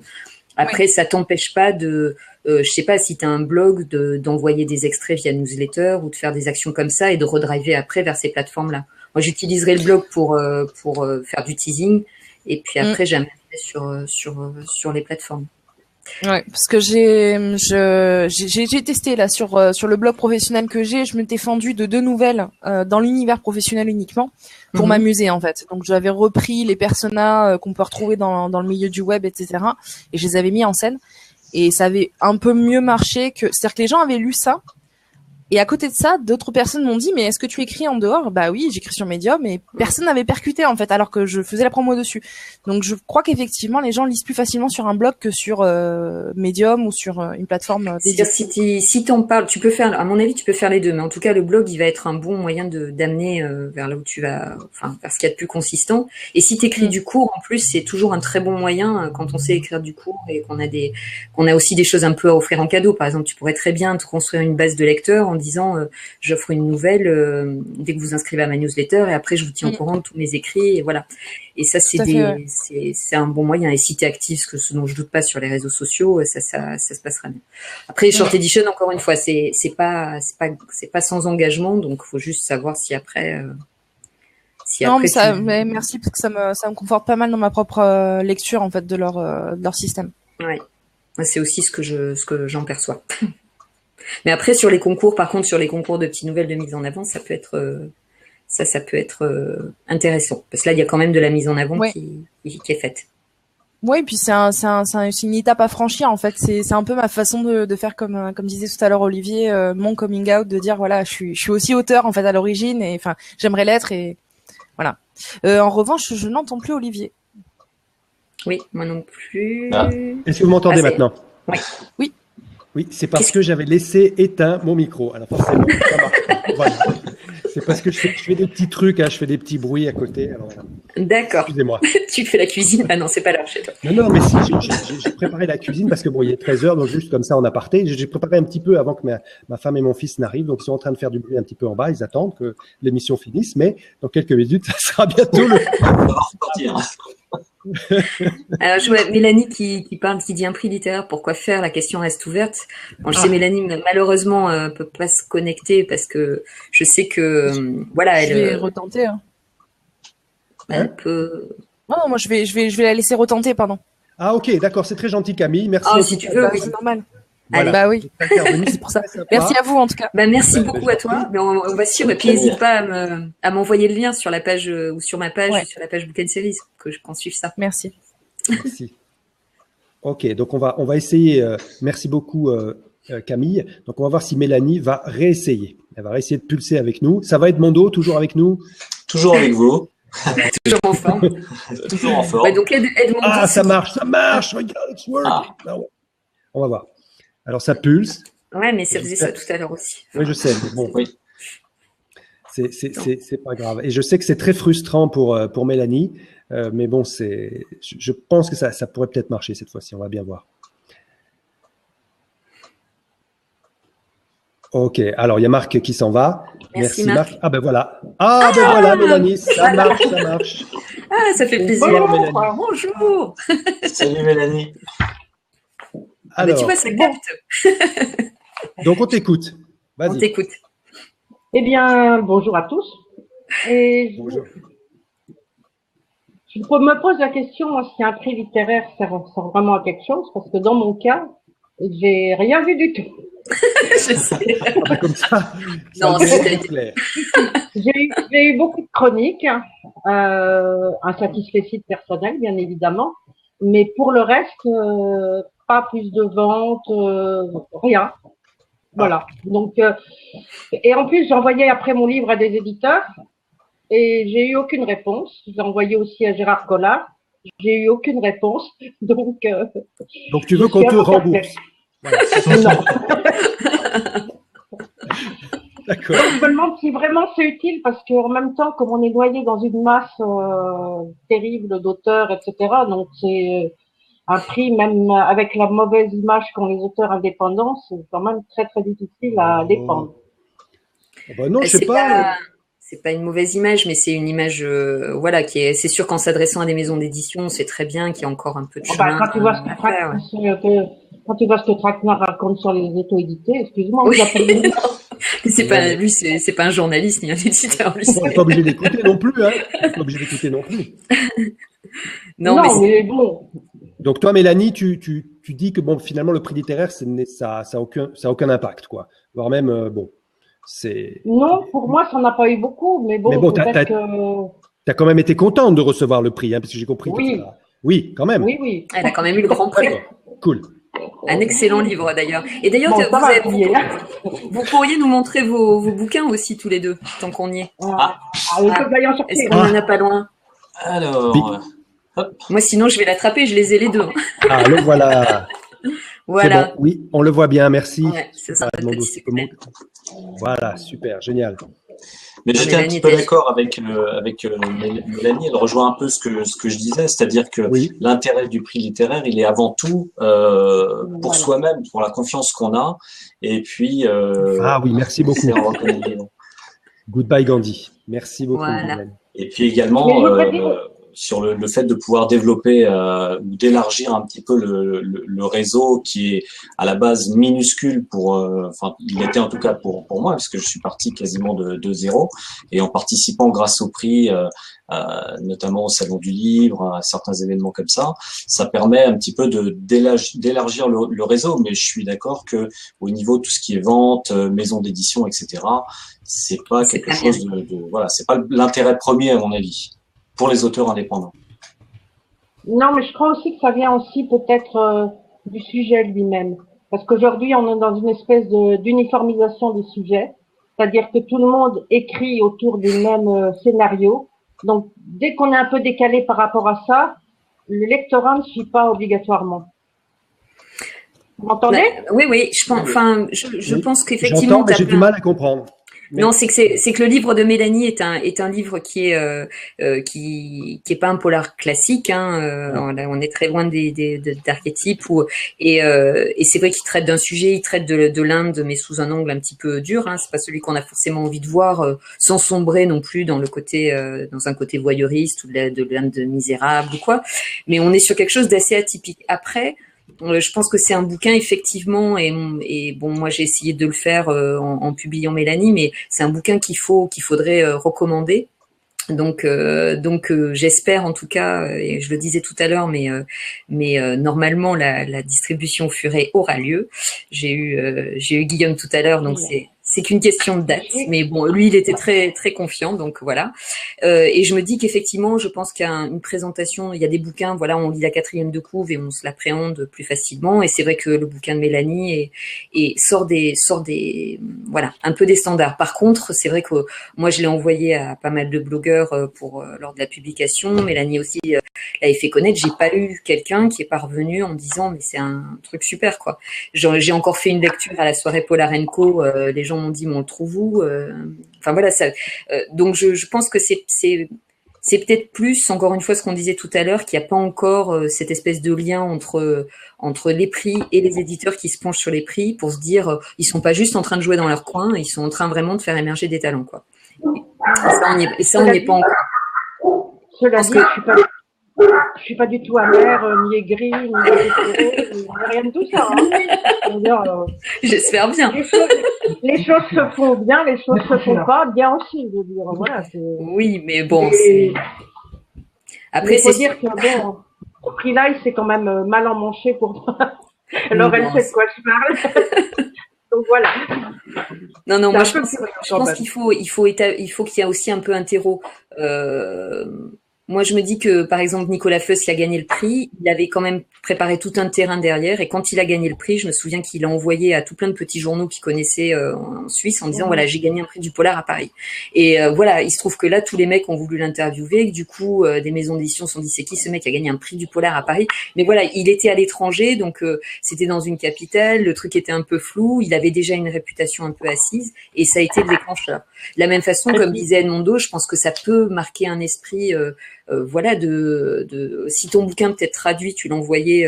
Après, ça t'empêche pas de, je sais pas, si tu as un blog, d'envoyer des extraits via newsletter ou de faire des actions comme ça et de redriver après vers ces plateformes-là. Moi, j'utiliserai le blog pour faire du teasing et puis après, j'amènerai sur les plateformes. Ouais, parce que j'ai testé là sur le blog professionnel que je m'étais fendue de 2 nouvelles dans l'univers professionnel uniquement pour m'amuser en fait. Donc j'avais repris les personas qu'on peut retrouver dans le milieu du web, etc. Et je les avais mis en scène et ça avait un peu mieux marché c'est-à-dire que les gens avaient lu ça. Et à côté de ça, d'autres personnes m'ont dit mais est-ce que tu écris en dehors? Bah oui, j'écris sur Medium et personne n'avait percuté en fait alors que je faisais la promo dessus. Donc je crois qu'effectivement les gens lisent plus facilement sur un blog que sur Medium ou sur une plateforme dédiée. Si t'en parles, tu peux faire, à mon avis, tu peux faire les deux, mais en tout cas le blog il va être un bon moyen d'amener vers là où tu vas, enfin vers ce qu'il y a de plus consistant. Et si t'écris du cours, en plus c'est toujours un très bon moyen quand on sait écrire du cours et qu'on a aussi des choses un peu à offrir en cadeau. Par exemple, tu pourrais très bien te construire une base de lecteurs en disant j'offre une nouvelle dès que vous inscrivez à ma newsletter et après je vous tiens au courant de tous mes écrits et voilà. Et ça c'est un bon moyen. Et si tu es actif, ce dont je doute pas sur les réseaux sociaux, ça se passera bien. Après Short Edition, encore une fois, c'est pas sans engagement, donc faut juste savoir si après mais merci parce que ça me conforte pas mal dans ma propre lecture en fait de leur système. Ouais. C'est aussi ce que j'en perçois. Mais après, sur les concours, par contre, sur les concours de petites nouvelles de mise en avant, ça peut être intéressant. Parce que là, il y a quand même de la mise en avant qui est faite. Oui, puis c'est une étape à franchir, en fait. C'est un peu ma façon de faire comme disait tout à l'heure Olivier, mon coming out, de dire, voilà, je suis aussi auteur, en fait, à l'origine, et enfin, j'aimerais l'être, et voilà. En revanche, je n'entends plus Olivier. Oui, moi non plus. Est-ce que vous m'entendez maintenant? Oui. Oui, c'est parce que j'avais laissé éteint mon micro. Alors forcément, ça marche. Voilà. C'est parce que je fais des petits trucs, je fais des petits bruits à côté. Alors, voilà. D'accord. Excusez-moi. Tu fais la cuisine? Ah non, c'est pas l'heure chez toi. Non, mais si, j'ai préparé la cuisine parce que bon, il est 13h, donc juste comme ça en aparté. J'ai préparé un petit peu avant que ma femme et mon fils n'arrivent, donc ils sont en train de faire du bruit un petit peu en bas. Ils attendent que l'émission finisse, mais dans quelques minutes, ça sera bientôt le. Ça va repartir. Alors, je vois Mélanie qui parle, qui dit un prix littéraire, pourquoi faire? La question reste ouverte. Bon, je sais, Mélanie, malheureusement, peut pas se connecter parce que je sais que, voilà, Je vais retenter. Hein. Elle peut. Non, moi je vais la laisser retenter, pardon. Ah ok, d'accord, c'est très gentil Camille, merci. Ah, si tu veux, oui. C'est normal. Voilà. Bah oui. C'est pour ça. Merci à vous en tout cas. Bah, merci Ouais, beaucoup bah, à toi. Mais on va suivre. Et puis n'hésite pas à m'envoyer le lien sur la page ou sur ma page, Ouais. sur la page Book & Series, qu'on suive ça. Merci. Merci. Ok, donc on va essayer. Merci beaucoup Camille. Donc on va voir si Mélanie va réessayer. Elle va réessayer de pulser avec nous. Ça va être Mondo, toujours avec nous? Toujours avec vous. Toujours en forme. Toujours en forme. Bah, donc Edmond. Ah, ça marche. Regarde, it's working. Ah ouais. On va voir. Alors ça pulse. Ouais, mais ça faisait ça tout à l'heure aussi. Oui, je sais. Mais bon, Oui. c'est pas grave. Et je sais que c'est très frustrant pour Mélanie, mais bon, je pense que ça pourrait peut-être marcher cette fois-ci. On va bien voir. Ok. Alors il y a Marc qui s'en va. Merci, Marc. Ah ben voilà. Ah ben voilà, Mélanie, ça marche. Ah, ça fait plaisir. Bonjour. Salut Mélanie. Ah, mais Alors, tu vois, ça capte. donc on t'écoute. On Vas-y. t'écoute. Eh bien, bonjour à tous. Et Bonjour. je me pose la question si un prix littéraire sert vraiment à quelque chose, parce que dans mon cas, j'ai rien vu du tout. Je sais. Ah ben, comme ça. Non, ça c'était- devient clair. J'ai eu beaucoup de chroniques, un satisfecit personnel, bien évidemment, mais pour le reste, pas plus de ventes, rien. Voilà. Donc, et en plus, j'ai envoyé après mon livre à des éditeurs et j'ai eu aucune réponse. J'ai envoyé aussi à Gérard Collard. J'ai eu aucune réponse. Donc Donc tu veux qu'on te rembourse. Voilà. non. D'accord. Je me demande si vraiment c'est utile parce qu'en même temps, comme on est noyé dans une masse terrible d'auteurs, etc., donc c'est un prix, même avec la mauvaise image qu'ont les auteurs indépendants, c'est quand même très très difficile à défendre. Ah ben non, je sais C'est pas. c'est pas une mauvaise image, mais c'est une image, voilà, c'est sûr qu'en s'adressant à des maisons d'édition, c'est très bien qu'il y a encore un peu de chemin. Quand tu vois ce que Traquenard raconte sur les auto-édités, excuse-moi, Oui. vous appelez C'est pas, lui, c'est pas un journaliste ni un éditeur, lui. On n'est pas obligé d'écouter non plus. Hein. On n'est pas obligé d'écouter non plus. Non, mais mais bon, Donc toi, Mélanie, tu dis que bon, finalement, le prix littéraire, ça a aucun impact, quoi. Voire même, bon, c'est. non, pour moi, ça n'a pas eu beaucoup, mais bon, Mais bon, peut-être que... T'as quand même été contente de recevoir le prix, hein, parce que j'ai compris. Oui. Que ça... Oui, quand même. Oui, oui. elle a quand même eu le grand prix. D'accord. Cool. Un excellent livre, d'ailleurs. Et d'ailleurs, Bon, ça va, vous pourriez nous montrer vos bouquins aussi, tous les deux, tant qu'on y est. Il faut que j'aille en Est-ce sortir. qu'on en a pas loin? Alors, Moi, sinon, je vais l'attraper, je les ai les deux. Ah, le voilà. Voilà. C'est bon. Oui, on le voit bien, merci. Ouais, c'est ça, notre Mon petit dossier secret. commande. Voilà, super, génial. mais j'étais un Mélanie petit peu était- d'accord avec Mélanie. Elle rejoint un peu ce que je disais, c'est-à-dire que Oui. l'intérêt du prix littéraire, il est avant tout pour soi-même, pour la confiance qu'on a, et puis Ah oui, merci beaucoup. c'est en reconnaissant. Goodbye Gandhi. Merci beaucoup. Voilà. Mélanie. Et puis également Mais je voudrais dire- sur le fait de pouvoir développer ou d'élargir un petit peu le réseau qui est à la base minuscule enfin il l'était en tout cas pour moi parce que je suis parti quasiment de zéro et en participant grâce au prix notamment au salon du livre, à certains événements comme ça permet un petit peu d'élargir le réseau, mais je suis d'accord que au niveau de tout ce qui est vente, maison d'édition, etc., c'est pas C'est quelque pas chose voilà, c'est pas l'intérêt premier à mon avis pour les auteurs indépendants. Non, mais je crois aussi que ça vient aussi peut-être du sujet lui-même. Parce qu'aujourd'hui, on est dans une espèce d'uniformisation des sujets. C'est-à-dire que tout le monde écrit autour du même scénario. Donc, dès qu'on est un peu décalé par rapport à ça, le lectorat ne suit pas obligatoirement. Vous m'entendez? Oui, je pense, enfin, je pense qu'effectivement, J'entends, mais j'ai du mal à comprendre. Non, c'est que le livre de Mélanie est un livre qui est pas un polar classique, hein. On est très loin d'archétypes et c'est vrai qu'il traite d'un sujet, il traite de l'Inde, mais sous un angle un petit peu dur, hein. C'est pas celui qu'on a forcément envie de voir, sans sombrer non plus dans dans un côté voyeuriste ou de l'Inde misérable ou quoi. Mais on est sur quelque chose d'assez atypique. Après, je pense que c'est un bouquin effectivement et bon, moi j'ai essayé de le faire en publiant Mélanie, mais c'est un bouquin qu'il faudrait recommander. Donc j'espère en tout cas, et je le disais tout à l'heure, mais normalement la distribution Furet aura lieu. J'ai eu Guillaume tout à l'heure, donc c'est qu'une question de date. Mais bon, lui il était très très confiant, donc voilà. Et je me dis qu'effectivement, je pense qu'il y a une présentation, il y a des bouquins, voilà, on lit la 4e de couve et on se l'appréhende plus facilement. Et c'est vrai que le bouquin de Mélanie sort des voilà, un peu des standards. Par contre, c'est vrai que moi je l'ai envoyé à pas mal de blogueurs lors de la publication. Mélanie aussi l'avait fait connaître. J'ai pas eu quelqu'un qui est parvenu en me disant mais c'est un truc super quoi. J'ai encore fait une lecture à la soirée Polarenco. Les gens m'ont dit mais on le trouve où Enfin voilà, ça. Donc je pense que c'est peut-être plus, encore une fois, ce qu'on disait tout à l'heure, qu'il n'y a pas encore cette espèce de lien entre les prix et les éditeurs qui se penchent sur les prix pour se dire ils sont pas juste en train de jouer dans leur coin, ils sont en train vraiment de faire émerger des talents quoi. Et ça on n'y est pas encore. Cela dit, je suis pas du tout amère, ni aigrie, ni rien de tout ça. Hein. J'espère bien. Les choses se font bien, les choses se font pas bien aussi. Je veux dire, voilà. Oui, mais bon. Après, c'est dire que bon, au prix là, il s'est quand même mal emmanché pour moi. Alors elle sait de quoi je parle. Donc voilà. Non, moi je pense qu'il faut qu'il y ait aussi un peu un terreau. Moi, je me dis que, par exemple, Nicolas Feuss qui a gagné le prix, il avait quand même préparé tout un terrain derrière. Et quand il a gagné le prix, je me souviens qu'il a envoyé à tout plein de petits journaux qu'il connaissait en Suisse en disant, voilà, j'ai gagné un prix du polar à Paris. Et voilà, il se trouve que là, tous les mecs ont voulu l'interviewer. Du coup, des maisons d'édition se sont dit, c'est qui ce mec qui a gagné un prix du polar à Paris? Mais voilà, il était à l'étranger, donc c'était dans une capitale. Le truc était un peu flou. Il avait déjà une réputation un peu assise. Et ça a été le déclencheur. De la même façon, comme disait Edmondo, je pense que ça peut marquer un esprit... voilà, si ton bouquin peut-être traduit, tu l'envoyais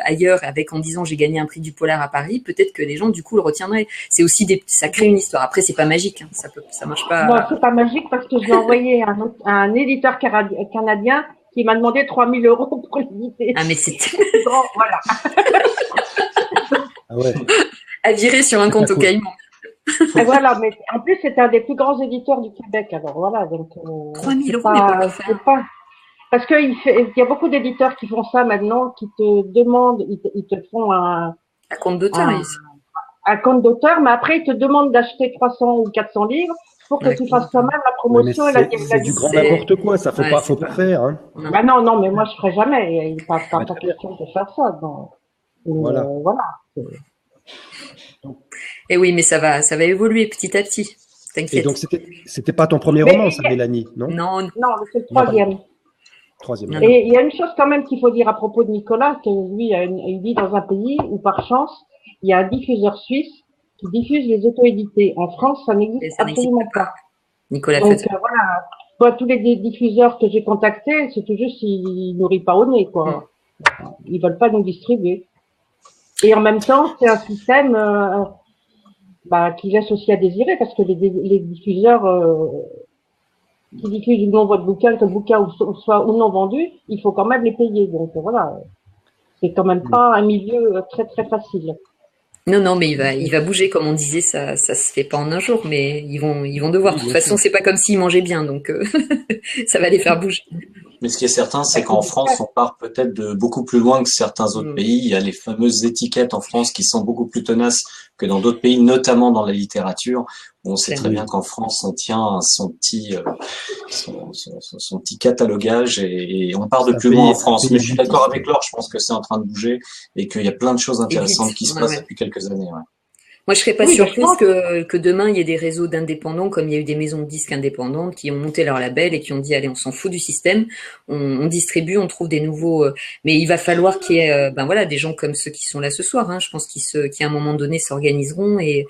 ailleurs avec en disant j'ai gagné un prix du polar à Paris, peut-être que les gens du coup le retiendraient. C'est aussi ça crée une histoire. Après c'est pas magique, hein. Ça marche pas. Non, c'est pas magique parce que je l'ai envoyé à un éditeur canadien qui m'a demandé 3 000 € pour l'éditer. Ah mais c'était grand, voilà. Ah ouais. À virer sur un compte au Caïman. Et voilà, mais en plus c'était un des plus grands éditeurs du Québec. Alors voilà, donc 3 000 €, c'est pas parce que il y a beaucoup d'éditeurs qui font ça maintenant, qui te demandent, ils te font un compte d'auteur, un compte d'auteur, mais après ils te demandent d'acheter 300 ou 400 livres pour que tu fasses toi-même la promotion et la c'est du grand n'importe quoi, ça faut pas faire. Hein. Bah non, mais moi je ferai jamais. Il pas question de faire ça. Donc, voilà. Et oui, mais ça va évoluer petit à petit. T'inquiète. Et donc c'était pas ton premier roman, ça, Mélanie, non? Non, c'est le troisième. Troisième. Et il y a une chose quand même qu'il faut dire à propos de Nicolas, que lui, il vit dans un pays où par chance, il y a un diffuseur suisse qui diffuse les auto-édités. En France, ça n'existe absolument pas. Nicolas Donc voilà, moi, tous les diffuseurs que j'ai contactés, c'est tout juste ils nourrissent pas au nez, quoi. Ils veulent pas nous distribuer. Et en même temps, c'est un système qui laisse aussi à désirer, parce que les diffuseurs qui diffusent ou non votre bouquin, que le bouquin soit ou non vendu, il faut quand même les payer. Donc voilà, c'est quand même pas un milieu très très facile. Non, mais il va bouger, comme on disait, ça se fait pas en un jour, mais ils vont devoir. De toute façon, c'est pas comme s'ils mangeaient bien, donc ça va les faire bouger. Mais ce qui est certain, c'est qu'en France, on part peut-être de beaucoup plus loin que certains autres pays. Il y a les fameuses étiquettes en France qui sont beaucoup plus tenaces que dans d'autres pays, notamment dans la littérature. On sait très bien qu'en France, on tient son petit catalogage et on part de plus loin en France. Mais je suis d'accord avec Laure, je pense que c'est en train de bouger et qu'il y a plein de choses intéressantes qui se passent depuis quelques années. Ouais. Moi, je serais pas Oui, ben, je surprise pense. que demain, il y ait des réseaux d'indépendants, comme il y a eu des maisons de disques indépendantes qui ont monté leur label et qui ont dit, allez, on s'en fout du système, on distribue, on trouve des nouveaux. Mais il va falloir qu'il y ait, ben voilà, des gens comme ceux qui sont là ce soir. Hein, je pense qui à un moment donné s'organiseront et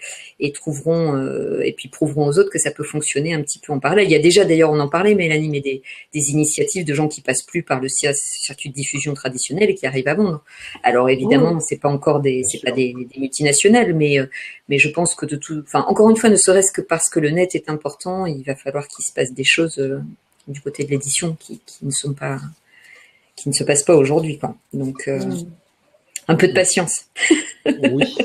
trouveront et puis prouveront aux autres que ça peut fonctionner un petit peu en parallèle. Il y a déjà, d'ailleurs, on en parlait, Mélanie, mais des initiatives de gens qui passent plus par le circuit de diffusion traditionnel et qui arrivent à vendre. Alors évidemment, c'est pas encore c'est pas des multinationales, mais je pense que enfin, encore une fois, ne serait-ce que parce que le net est important, il va falloir qu'il se passe des choses du côté de l'édition qui ne se passent pas aujourd'hui, quoi. Donc, un peu de patience. Oui.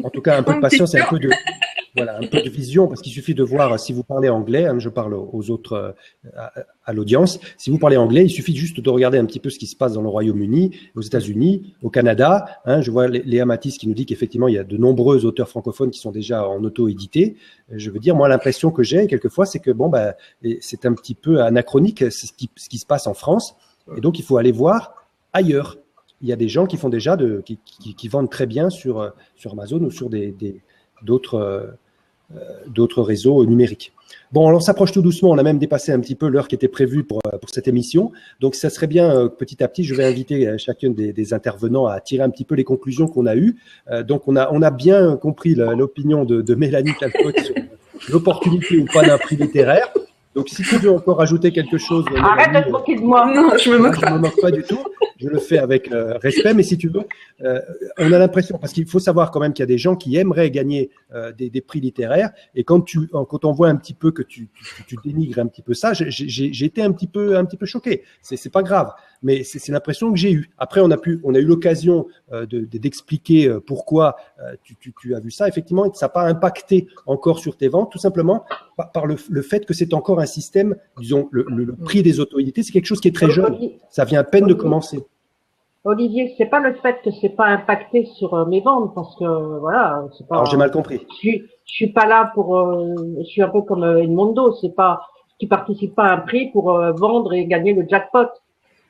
En tout cas, un peu de patience et un peu de vision, parce qu'il suffit de voir, si vous parlez anglais, hein, je parle aux autres, à l'audience, si vous parlez anglais, il suffit juste de regarder un petit peu ce qui se passe dans le Royaume-Uni, aux États-Unis, au Canada. Hein, je vois Léa Matisse qui nous dit qu'effectivement, il y a de nombreux auteurs francophones qui sont déjà en auto-édité. Je veux dire, moi, l'impression que j'ai quelquefois, c'est que c'est un petit peu anachronique ce qui se passe en France, et donc il faut aller voir ailleurs. Il y a des gens qui font déjà qui vendent très bien sur Amazon ou sur d'autres réseaux numériques. Bon, alors on s'approche tout doucement. On a même dépassé un petit peu l'heure qui était prévue pour cette émission. Donc, ça serait bien, petit à petit, je vais inviter chacun des intervenants à tirer un petit peu les conclusions qu'on a eues. Donc, on a bien compris l'opinion de Mélanie Talcott sur l'opportunité ou pas d'un prix littéraire. Donc, si tu veux encore ajouter quelque chose, Arrête Mélanie, de te moquer de moi. Non, je me moque je pas. ne me moque pas du tout. Je le fais avec respect, mais si tu veux, on a l'impression, parce qu'il faut savoir quand même qu'il y a des gens qui aimeraient gagner des prix littéraires, et quand on voit un petit peu que tu dénigres un petit peu ça, j'ai été un petit peu choqué. C'est pas grave, mais c'est l'impression que j'ai eue. Après, on a eu l'occasion d'expliquer pourquoi tu as vu ça. Effectivement, ça n'a pas impacté encore sur tes ventes, tout simplement par le fait que c'est encore un système, disons, le prix des auto-édités, c'est quelque chose qui est très jeune. Ça vient à peine de commencer. Olivier, c'est pas le fait que c'est pas impacté sur mes ventes, parce que voilà, c'est pas. Alors j'ai mal compris. Je suis pas là pour. Je suis un peu comme Edmondo, c'est pas. Tu participes pas à un prix pour vendre et gagner le jackpot.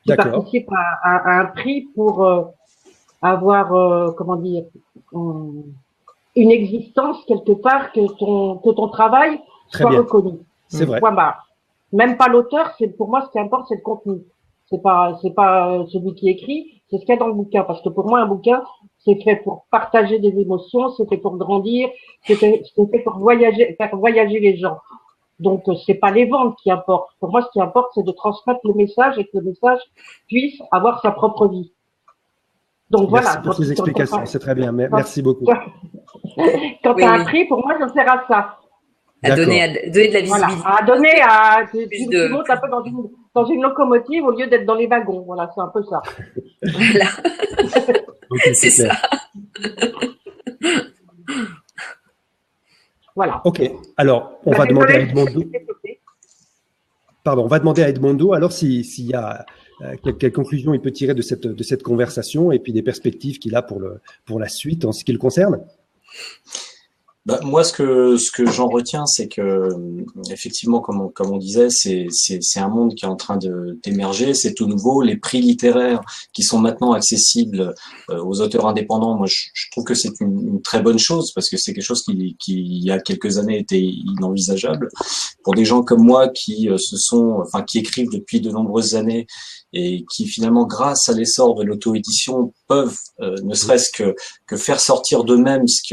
Tu participes à un prix pour avoir comment dire une existence quelque part, que ton travail soit reconnu. C'est vrai. Point barre. Même pas l'auteur, pour moi ce qui importe c'est le contenu. C'est pas celui qui écrit, c'est ce qu'il y a dans le bouquin. Parce que pour moi, un bouquin, c'est fait pour partager des émotions, c'est fait pour grandir, c'est fait pour faire voyager les gens. Donc, c'est pas les ventes qui importent. Pour moi, ce qui importe, c'est de transmettre le message et que le message puisse avoir sa propre vie. Donc merci voilà. Pour ces explications, c'est très bien. Merci beaucoup. Quand tu as un prix, pour moi, ça sert à ça. À donner de la visibilité. Voilà, à donner tu montes un peu dans une locomotive au lieu d'être dans les wagons. Voilà, c'est un peu ça. Voilà. Okay, c'est ça. Voilà. Ok. Alors, on va demander à Edmondo. Pardon, on va demander à Edmondo alors s'il y a quelle conclusion il peut tirer de cette conversation et puis des perspectives qu'il a pour la suite en ce qui le concerne. Moi, ce que j'en retiens, c'est que effectivement, comme on disait, c'est un monde qui est en train d'émerger, c'est tout nouveau. Les prix littéraires qui sont maintenant accessibles aux auteurs indépendants, moi, je trouve que c'est une très bonne chose parce que c'est quelque chose qui il y a quelques années était inenvisageable pour des gens comme moi qui qui écrivent depuis de nombreuses années et qui finalement, grâce à l'essor de l'auto-édition, peuvent ne serait-ce que faire sortir d'eux-mêmes ce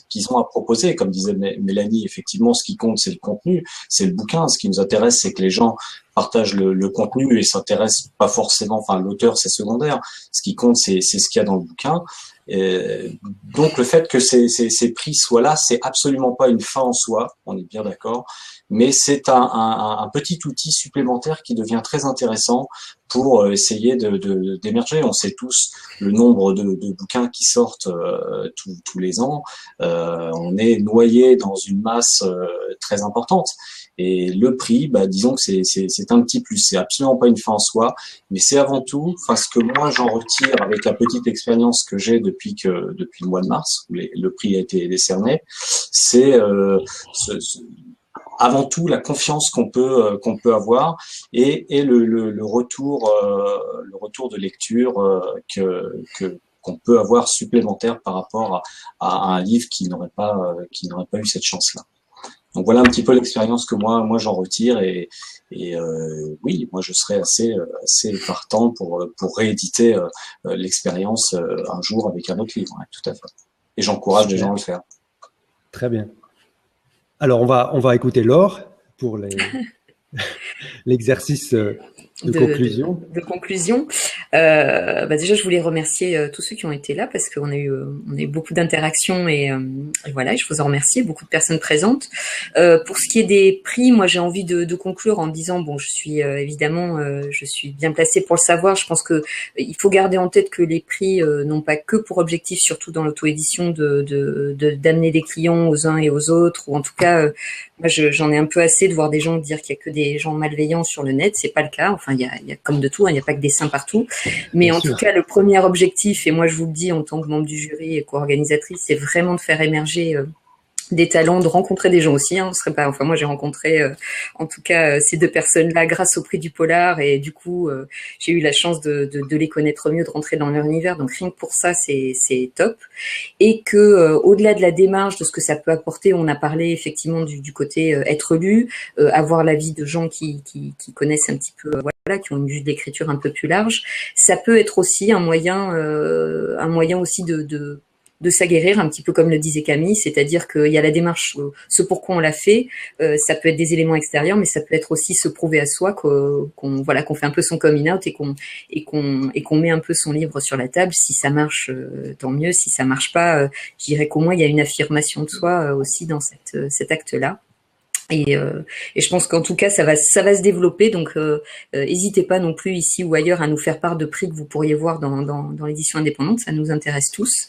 qu'ils ont à proposer. Comme disait Mélanie, effectivement, ce qui compte, c'est le contenu, c'est le bouquin. Ce qui nous intéresse, c'est que les gens partagent le contenu et s'intéressent pas forcément. Enfin, l'auteur, c'est secondaire. Ce qui compte, c'est ce qu'il y a dans le bouquin. Donc, le fait que ces prix soient là, c'est absolument pas une fin en soi. On est bien d'accord. Mais c'est un petit outil supplémentaire qui devient très intéressant pour essayer d'émerger. On sait tous le nombre de bouquins qui sortent tous les ans. On est noyé dans une masse très importante. Et le prix, disons que c'est un petit plus. C'est absolument pas une fin en soi, mais c'est avant tout, ce que moi j'en retire avec la petite expérience que j'ai depuis le mois de mars où le prix a été décerné, c'est avant tout la confiance qu'on peut avoir et le retour de lecture qu'on peut avoir supplémentaire par rapport à un livre qui n'aurait pas eu cette chance-là. Donc voilà un petit peu l'expérience que moi j'en retire et oui, moi je serais assez partant pour rééditer l'expérience un jour avec un autre livre, ouais, tout à fait. Et j'encourage les gens à le faire. Très bien. Alors on va écouter Laure pour l'exercice de conclusion. De conclusion. Déjà, je voulais remercier tous ceux qui ont été là parce qu'on a eu beaucoup d'interactions et voilà, je vous en remercie, beaucoup de personnes présentes. Pour ce qui est des prix, moi j'ai envie de conclure en disant bon, je suis évidemment, je suis bien placée pour le savoir. Je pense que il faut garder en tête que les prix n'ont pas que pour objectif, surtout dans l'auto-édition, d'amener des clients aux uns et aux autres, ou en tout cas, moi j'en ai un peu assez de voir des gens dire qu'il y a que des gens malveillants sur le net. C'est pas le cas. Enfin, il y a comme de tout, hein, il n'y a pas que des saints partout. Mais en tout cas, le premier objectif, et moi je vous le dis en tant que membre du jury et co-organisatrice, c'est vraiment de faire émerger des talents, de rencontrer des gens aussi. Hein. Moi j'ai rencontré en tout cas ces deux personnes-là grâce au prix du Polar et du coup j'ai eu la chance de les connaître mieux, de rentrer dans leur univers. Donc rien que pour ça c'est top. Et que au-delà de la démarche, de ce que ça peut apporter, on a parlé effectivement du côté être lu, avoir l'avis de gens qui connaissent un petit peu, voilà, qui ont une vue de l'écriture un peu plus large. Ça peut être aussi un moyen aussi de s'aguerrir, un petit peu comme le disait Camille, c'est-à-dire qu'il y a la démarche, ce pourquoi on l'a fait, ça peut être des éléments extérieurs, mais ça peut être aussi se prouver à soi qu'on fait un peu son coming out et qu'on met un peu son livre sur la table. Si ça marche, tant mieux. Si ça marche pas, je dirais qu'au moins il y a une affirmation de soi aussi dans cet acte-là. Et je pense qu'en tout cas ça va se développer, donc n'hésitez pas non plus ici ou ailleurs à nous faire part de prix que vous pourriez voir dans l'édition indépendante, ça nous intéresse tous,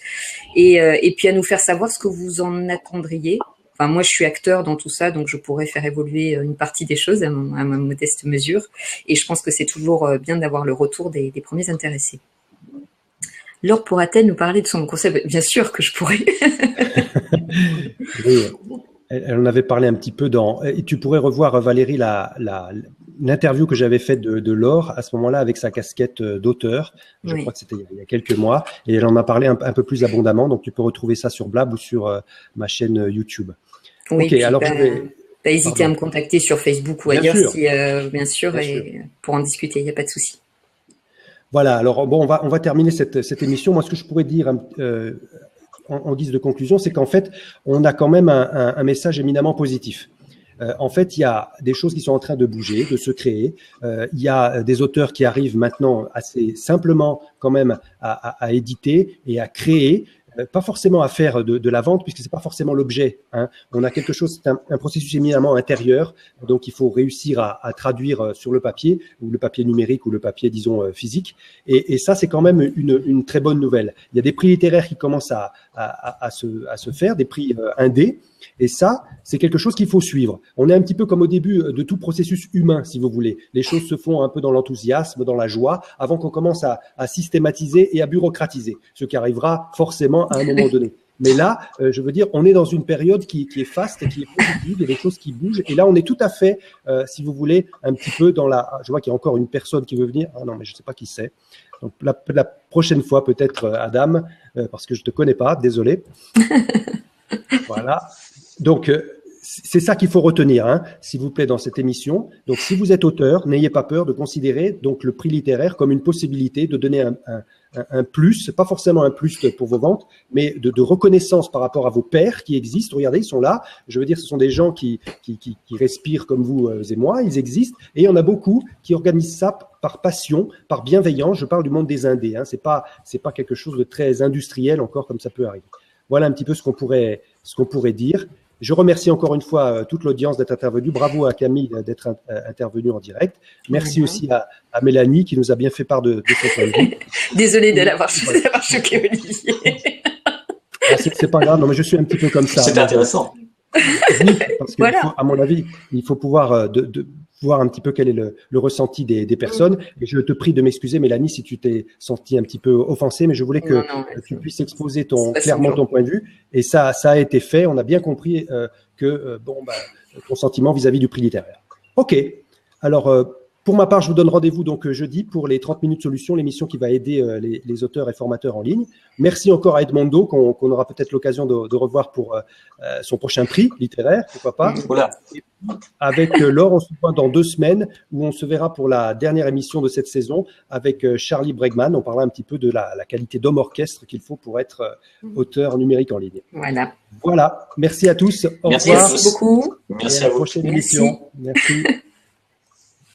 et puis à nous faire savoir ce que vous en attendriez. Enfin, moi je suis acteur dans tout ça, donc je pourrais faire évoluer une partie des choses à ma modeste mesure, et je pense que c'est toujours bien d'avoir le retour des premiers intéressés. Laure pourra-t-elle nous parler de son concept? Bien sûr que je pourrais. Oui. Elle en avait parlé un petit peu et tu pourrais revoir, Valérie, l'interview que j'avais faite de Laure à ce moment-là avec sa casquette d'auteur. Je crois que c'était il y a quelques mois. Et elle en a parlé un peu plus abondamment. Donc, tu peux retrouver ça sur Blab ou sur ma chaîne YouTube. Oui, ok, alors pas hésiter à me contacter sur Facebook ou ailleurs, bien sûr, pour en discuter, il n'y a pas de souci. Voilà, alors bon, on va terminer cette émission. Moi, ce que je pourrais dire en guise de conclusion, c'est qu'en fait, on a quand même un message éminemment positif. En fait, il y a des choses qui sont en train de bouger, de se créer. Il y a des auteurs qui arrivent maintenant assez simplement quand même à éditer et à créer. Pas forcément à faire de la vente, puisque c'est pas forcément l'objet. Hein. On a quelque chose, c'est un processus éminemment intérieur, donc il faut réussir à traduire sur le papier, ou le papier numérique, ou le papier, disons, physique. Et ça, c'est quand même une très bonne nouvelle. Il y a des prix littéraires qui commencent à se faire, des prix indés. Et ça, c'est quelque chose qu'il faut suivre. On est un petit peu comme au début de tout processus humain, si vous voulez. Les choses se font un peu dans l'enthousiasme, dans la joie, avant qu'on commence à systématiser et à bureaucratiser, ce qui arrivera forcément à un moment donné. Mais là, je veux dire, on est dans une période qui est faste, qui est positive, il y a des choses qui bougent. Et là, on est tout à fait, si vous voulez, un petit peu dans je vois qu'il y a encore une personne qui veut venir. Ah non, mais je ne sais pas qui c'est. Donc, la prochaine fois, peut-être, Adam, parce que je ne te connais pas, désolé. Voilà. Donc, c'est ça qu'il faut retenir, hein, s'il vous plaît, dans cette émission. Donc, si vous êtes auteur, n'ayez pas peur de considérer donc le prix littéraire comme une possibilité de donner un plus, pas forcément un plus pour vos ventes, mais de reconnaissance par rapport à vos pairs qui existent. Regardez, ils sont là. Je veux dire, ce sont des gens qui respirent comme vous et moi. Ils existent. Et il y en a beaucoup qui organisent ça par passion, par bienveillance. Je parle du monde des indés. Hein. C'est pas quelque chose de très industriel encore comme ça peut arriver. Voilà un petit peu ce qu'on pourrait dire. Je remercie encore une fois toute l'audience d'être intervenue. Bravo à Camille d'être intervenue en direct. Merci aussi à Mélanie qui nous a bien fait part de son point de vue. Désolée de l'avoir choqué, Olivier. C'est pas grave, non, mais je suis un petit peu comme ça. C'était intéressant. Oui, parce que, à mon avis, il faut pouvoir voir un petit peu quel est le ressenti des personnes. Et je te prie de m'excuser, Mélanie, si tu t'es sentie un petit peu offensée, mais je voulais que tu puisses exposer clairement ton point de vue. Et ça a été fait. On a bien compris que ton sentiment vis-à-vis du prix littéraire. Ok. Alors, Pour ma part, je vous donne rendez-vous donc jeudi pour les 30 minutes solutions, l'émission qui va aider les auteurs et formateurs en ligne. Merci encore à Edmondo, qu'on aura peut-être l'occasion de revoir pour son prochain prix littéraire, pourquoi pas. Voilà. Avec Laure, on se voit dans 2 semaines où on se verra pour la dernière émission de cette saison avec Charlie Bregman. On parlera un petit peu de la qualité d'homme orchestre qu'il faut pour être auteur numérique en ligne. Voilà. Voilà. Merci à tous. Au Merci revoir. Merci beaucoup. Merci Et à à la vous. prochaine Merci. émission. Merci.